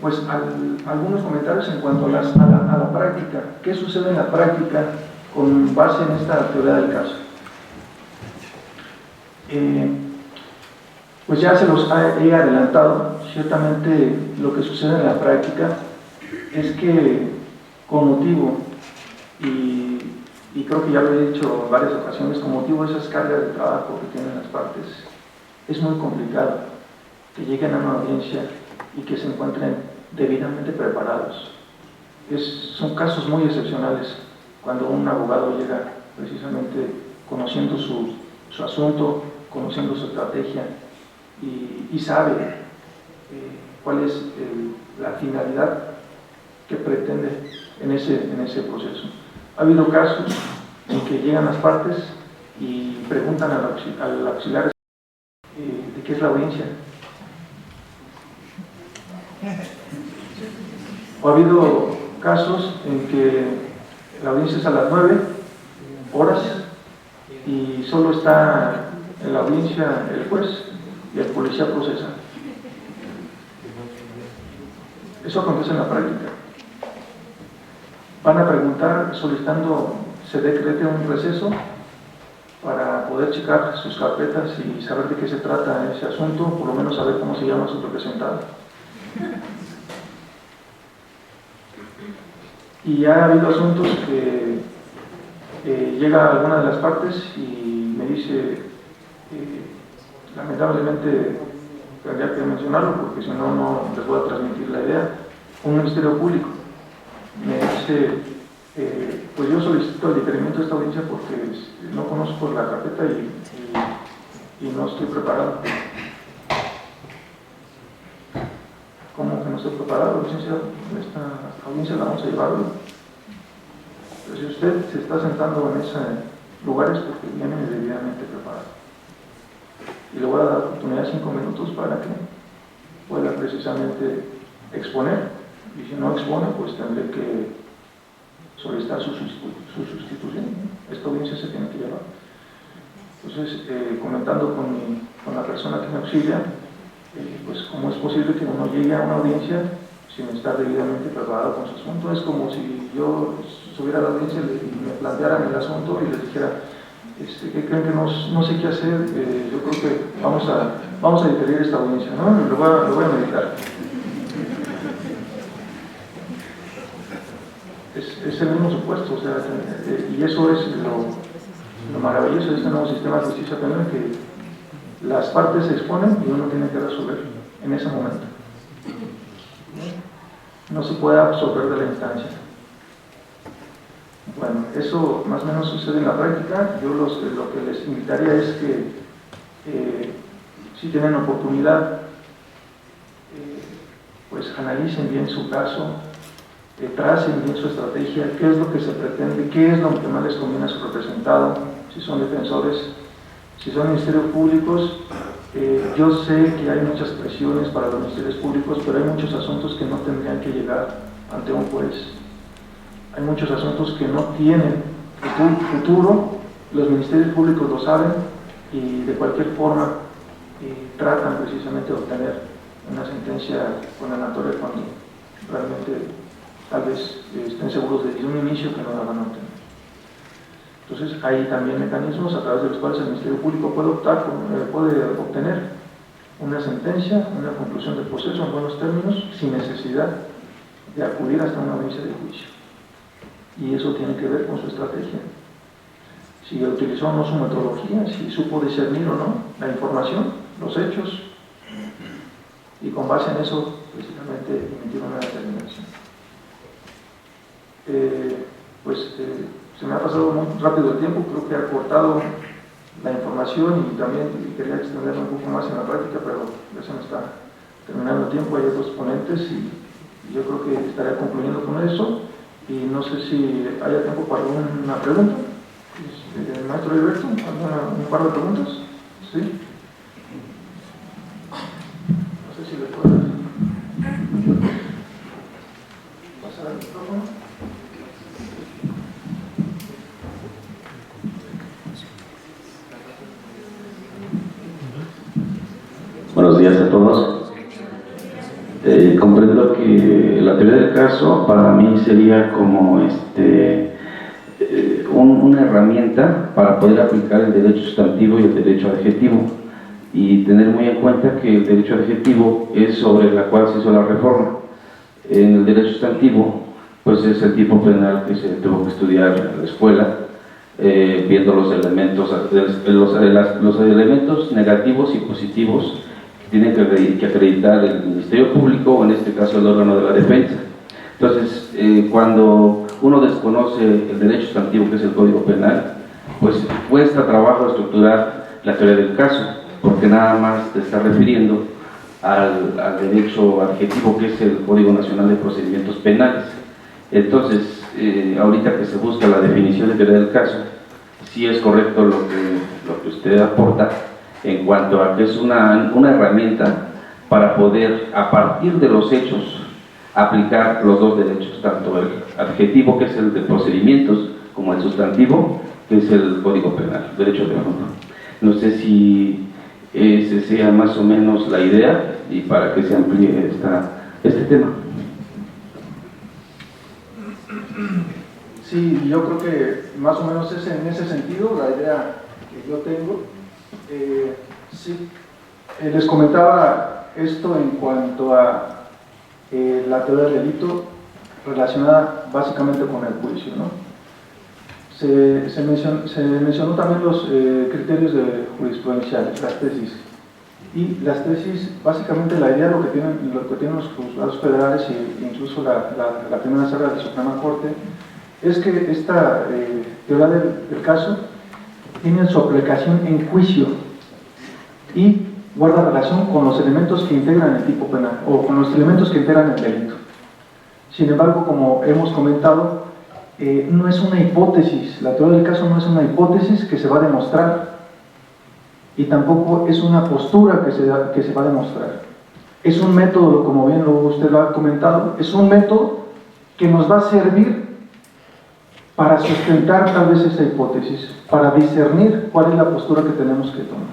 pues a algunos comentarios en cuanto a la práctica. ¿Qué sucede en la práctica con base en esta teoría del caso? Pues ya se los he adelantado. Ciertamente lo que sucede en la práctica es que con motivo, y creo que ya lo he dicho en varias ocasiones, con motivo de esas cargas de trabajo que tienen las partes, es muy complicado que lleguen a una audiencia y que se encuentren debidamente preparados. Son casos muy excepcionales cuando un abogado llega precisamente conociendo su asunto, conociendo su estrategia y sabe cuál es la finalidad que pretende en ese proceso. Ha habido casos en que llegan las partes y preguntan al auxiliar de qué es la audiencia. O ha habido casos en que la audiencia es a las 9 horas y solo está en la audiencia el juez y el policía procesa. Eso acontece en la práctica. Van a preguntar solicitando se decrete un receso para poder checar sus carpetas y saber de qué se trata ese asunto, por lo menos saber cómo se llama su representado. Y ya ha habido asuntos que llega alguna de las partes y me dice, lamentablemente tendría que mencionarlo porque si no, no les voy a transmitir la idea, un ministerio público me dice, pues yo solicito el diferimiento de esta audiencia porque no conozco la carpeta y no estoy preparado. ¿Cómo que no estoy preparado, licenciado? Esta audiencia la vamos a llevar hoy. Pero si usted se está sentando en ese lugar es porque viene debidamente preparado. Y le voy a dar oportunidad de 5 minutos para que pueda precisamente exponer. Y si no expone, pues tendré que solicitar su sustitución. Esta audiencia se tiene que llevar. Entonces, comentando con la persona que me auxilia, pues cómo es posible que uno llegue a una audiencia sin estar debidamente preparado con su asunto. Es como si yo subiera a la audiencia y me plantearan el asunto y les dijera, ¿qué creen que no sé qué hacer? Yo creo que vamos a diferir esta audiencia, ¿no? Lo voy a meditar. Es el mismo supuesto, o sea, y eso es lo maravilloso de este nuevo sistema de justicia penal, que las partes se exponen y uno tiene que resolver en ese momento. No se puede absorber de la instancia. Bueno, eso más o menos sucede en la práctica. Yo lo que les invitaría es que si tienen oportunidad, pues analicen bien su caso, tracen bien su estrategia, qué es lo que se pretende, qué es lo que más les conviene a su representado, si son defensores, si son ministerios públicos. Yo sé que hay muchas presiones para los ministerios públicos, pero hay muchos asuntos que no tendrían que llegar ante un juez. Hay muchos asuntos que no tienen futuro, los ministerios públicos lo saben y de cualquier forma tratan precisamente de obtener una sentencia condenatoria cuando realmente tal vez estén seguros desde un inicio que no la van a obtener. Entonces hay también mecanismos a través de los cuales el Ministerio Público puede obtener una sentencia, una conclusión del proceso en buenos términos, sin necesidad de acudir hasta una audiencia de juicio. Y eso tiene que ver con su estrategia. Si utilizó o no su metodología, si supo discernir o no la información, los hechos, y con base en eso, precisamente, emitir una determinación. Se me ha pasado muy rápido el tiempo, creo que he acortado la información y también quería extenderme un poco más en la práctica, pero ya se me está terminando el tiempo, hay otros ponentes y yo creo que estaría concluyendo con eso y no sé si haya tiempo para una pregunta. Maestro Heriberto, un par de preguntas. ¿Sí? No sé si le puedo pasar el micrófono. Buenos días a todos. Comprendo que la teoría del caso para mí sería como una herramienta para poder aplicar el derecho sustantivo y el derecho adjetivo, y tener muy en cuenta que el derecho adjetivo es sobre la cual se hizo la reforma. En el derecho sustantivo pues es el tipo penal que se tuvo que estudiar en la escuela, viendo los elementos, los elementos negativos y positivos que tiene que acreditar el Ministerio Público, o en este caso el órgano de la defensa. Entonces, cuando uno desconoce el derecho sustantivo, que es el Código Penal, pues cuesta trabajo estructurar la teoría del caso, porque nada más te está refiriendo al derecho adjetivo, que es el Código Nacional de Procedimientos Penales. Entonces, ahorita que se busca la definición de teoría del caso, sí es correcto lo que usted aporta en cuanto a que es una herramienta para poder, a partir de los hechos, aplicar los dos derechos, tanto el adjetivo, que es el de procedimientos, como el sustantivo, que es el Código Penal, derecho de fondo. No sé si ese sea más o menos la idea y para que se amplíe este tema. Sí, yo creo que más o menos es en ese sentido la idea que yo tengo. Sí, les comentaba esto en cuanto a la teoría del delito relacionada básicamente con el juicio, ¿no? Se mencionó también los criterios jurisprudenciales, las tesis. Y las tesis, básicamente la idea, lo que tienen los juzgados federales e incluso la primera sala de la Suprema Corte, es que esta teoría del caso tiene su aplicación en juicio y guarda relación con los elementos que integran el tipo penal o con los elementos que integran el delito. Sin embargo, como hemos comentado, no es una hipótesis, la teoría del caso no es una hipótesis que se va a demostrar y tampoco es una postura que se va a demostrar. Es un método, como bien usted lo ha comentado, es un método que nos va a servir para sustentar tal vez esa hipótesis, para discernir cuál es la postura que tenemos que tomar,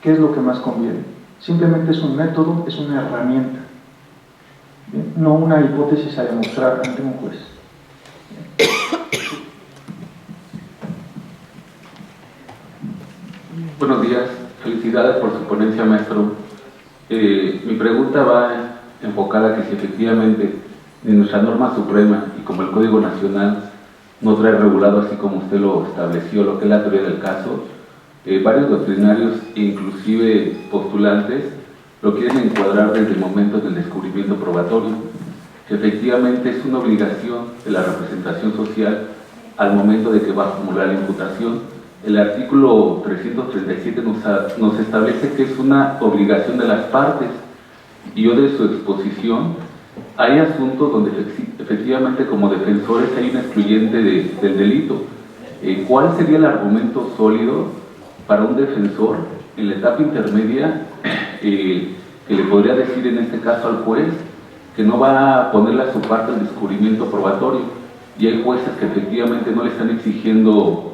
qué es lo que más conviene. Simplemente es un método, es una herramienta, ¿bien? No una hipótesis a demostrar ante un juez. Buenos días, felicidades por su ponencia, maestro. Mi pregunta va enfocada a que si efectivamente en nuestra norma suprema y como el Código Nacional no trae regulado, así como usted lo estableció, lo que es la teoría del caso, varios doctrinarios e inclusive postulantes lo quieren encuadrar desde el momento del descubrimiento probatorio, que efectivamente es una obligación de la representación social al momento de que va a formular la imputación. El artículo 337 nos establece que es una obligación de las partes, y yo de su exposición hay asuntos donde efectivamente como defensores hay un excluyente del delito. ¿Cuál sería el argumento sólido para un defensor en la etapa intermedia que le podría decir en este caso al juez que no va a ponerle a su parte el descubrimiento probatorio? Y hay jueces que efectivamente no le están exigiendo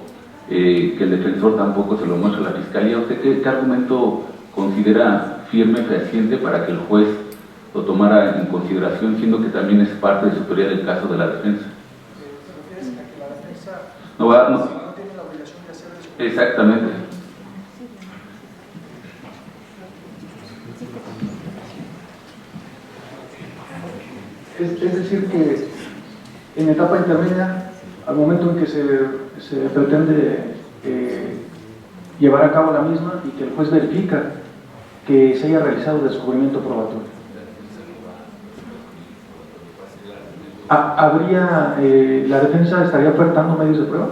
que el defensor tampoco se lo muestre a la fiscalía. ¿Usted qué argumento considera firme, fehaciente para que el juez lo tomara en consideración, siendo que también es parte de su teoría del caso de la defensa? No tiene la obligación de hacer eso. Exactamente. Es decir, que en etapa intermedia, al momento en que se pretende llevar a cabo la misma y que el juez verifica que se haya realizado el descubrimiento probatorio, la defensa estaría ofertando medios de prueba,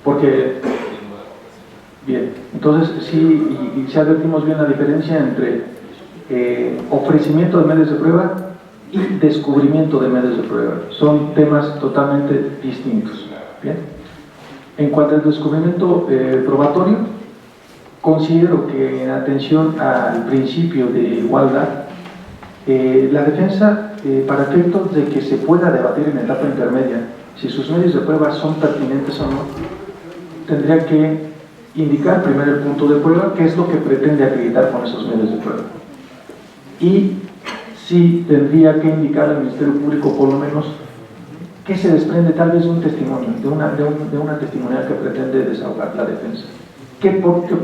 porque Bien, entonces sí, y sí advertimos bien la diferencia entre ofrecimiento de medios de prueba y descubrimiento de medios de prueba. Son temas totalmente distintos. Bien. En cuanto al descubrimiento probatorio, considero que en atención al principio de igualdad, la defensa, para efectos de que se pueda debatir en etapa intermedia si sus medios de prueba son pertinentes o no, tendría que indicar primero el punto de prueba, qué es lo que pretende acreditar con esos medios de prueba. Y sí tendría que indicar al Ministerio Público por lo menos qué se desprende tal vez de un testimonio, de una testimonial que pretende desahogar la defensa.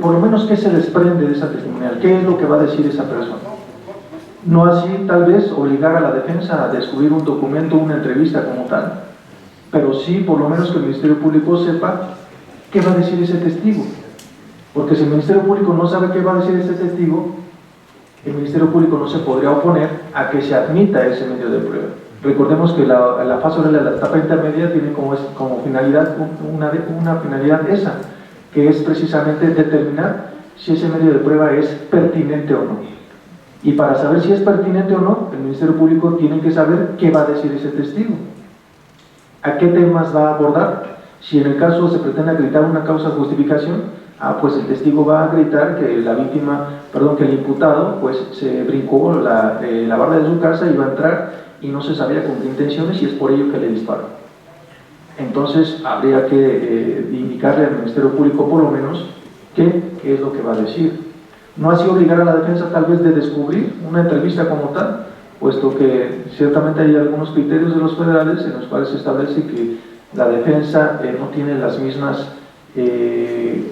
Por lo menos qué se desprende de esa testimonial, qué es lo que va a decir esa persona. No así tal vez obligar a la defensa a descubrir un documento, una entrevista como tal, pero sí por lo menos que el Ministerio Público sepa qué va a decir ese testigo. Porque si el Ministerio Público no sabe qué va a decir ese testigo, el Ministerio Público no se podría oponer a que se admita ese medio de prueba. Recordemos que la fase oral de la etapa intermedia tiene como finalidad una finalidad esa, que es precisamente determinar si ese medio de prueba es pertinente o no. Y para saber si es pertinente o no, el Ministerio Público tiene que saber qué va a decir ese testigo, a qué temas va a abordar. Si en el caso se pretende acreditar una causa de justificación, pues el testigo va a acreditar que que el imputado pues se brincó la barda de su casa y va a entrar y no se sabía con qué intenciones y es por ello que le disparó. Entonces habría que indicarle al Ministerio Público por lo menos qué es lo que va a decir. No así obligar a la defensa tal vez de descubrir una entrevista como tal, puesto que ciertamente hay algunos criterios de los federales en los cuales se establece que la defensa no tiene las mismas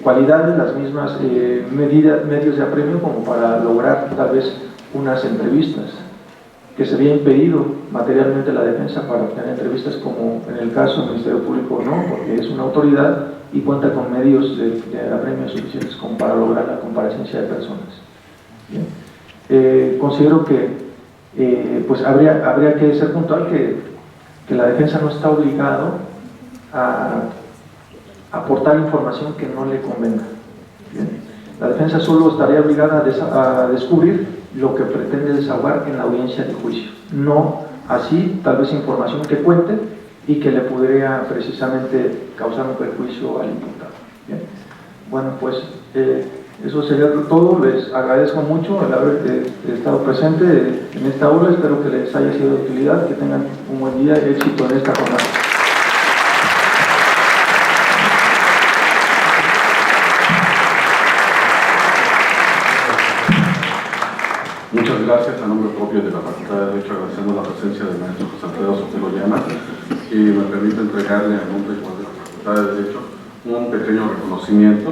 cualidades, las mismas medios de apremio como para lograr tal vez unas entrevistas, que se había impedido materialmente la defensa para obtener entrevistas, como en el caso del Ministerio Público no, porque es una autoridad y cuenta con medios de apremio suficientes como para lograr la comparecencia de personas. Considero que pues habría que ser puntual que la defensa no está obligado a aportar información que no le convenga. Bien. La defensa solo estaría obligada a descubrir lo que pretende desahogar en la audiencia de juicio, no así tal vez información que cuente y que le podría precisamente causar un perjuicio al imputado. Bien. Bueno, pues eso sería todo. Les agradezco mucho el haber estado presente en esta aula, espero que les haya sido de utilidad, que tengan un buen día y éxito en esta jornada. Muchas gracias. A nombre propio de la Facultad de Derecho agradecemos la presencia del maestro José Alfredo Sotelo Llamas y me permite entregarle a nombre de la Facultad de Derecho un pequeño reconocimiento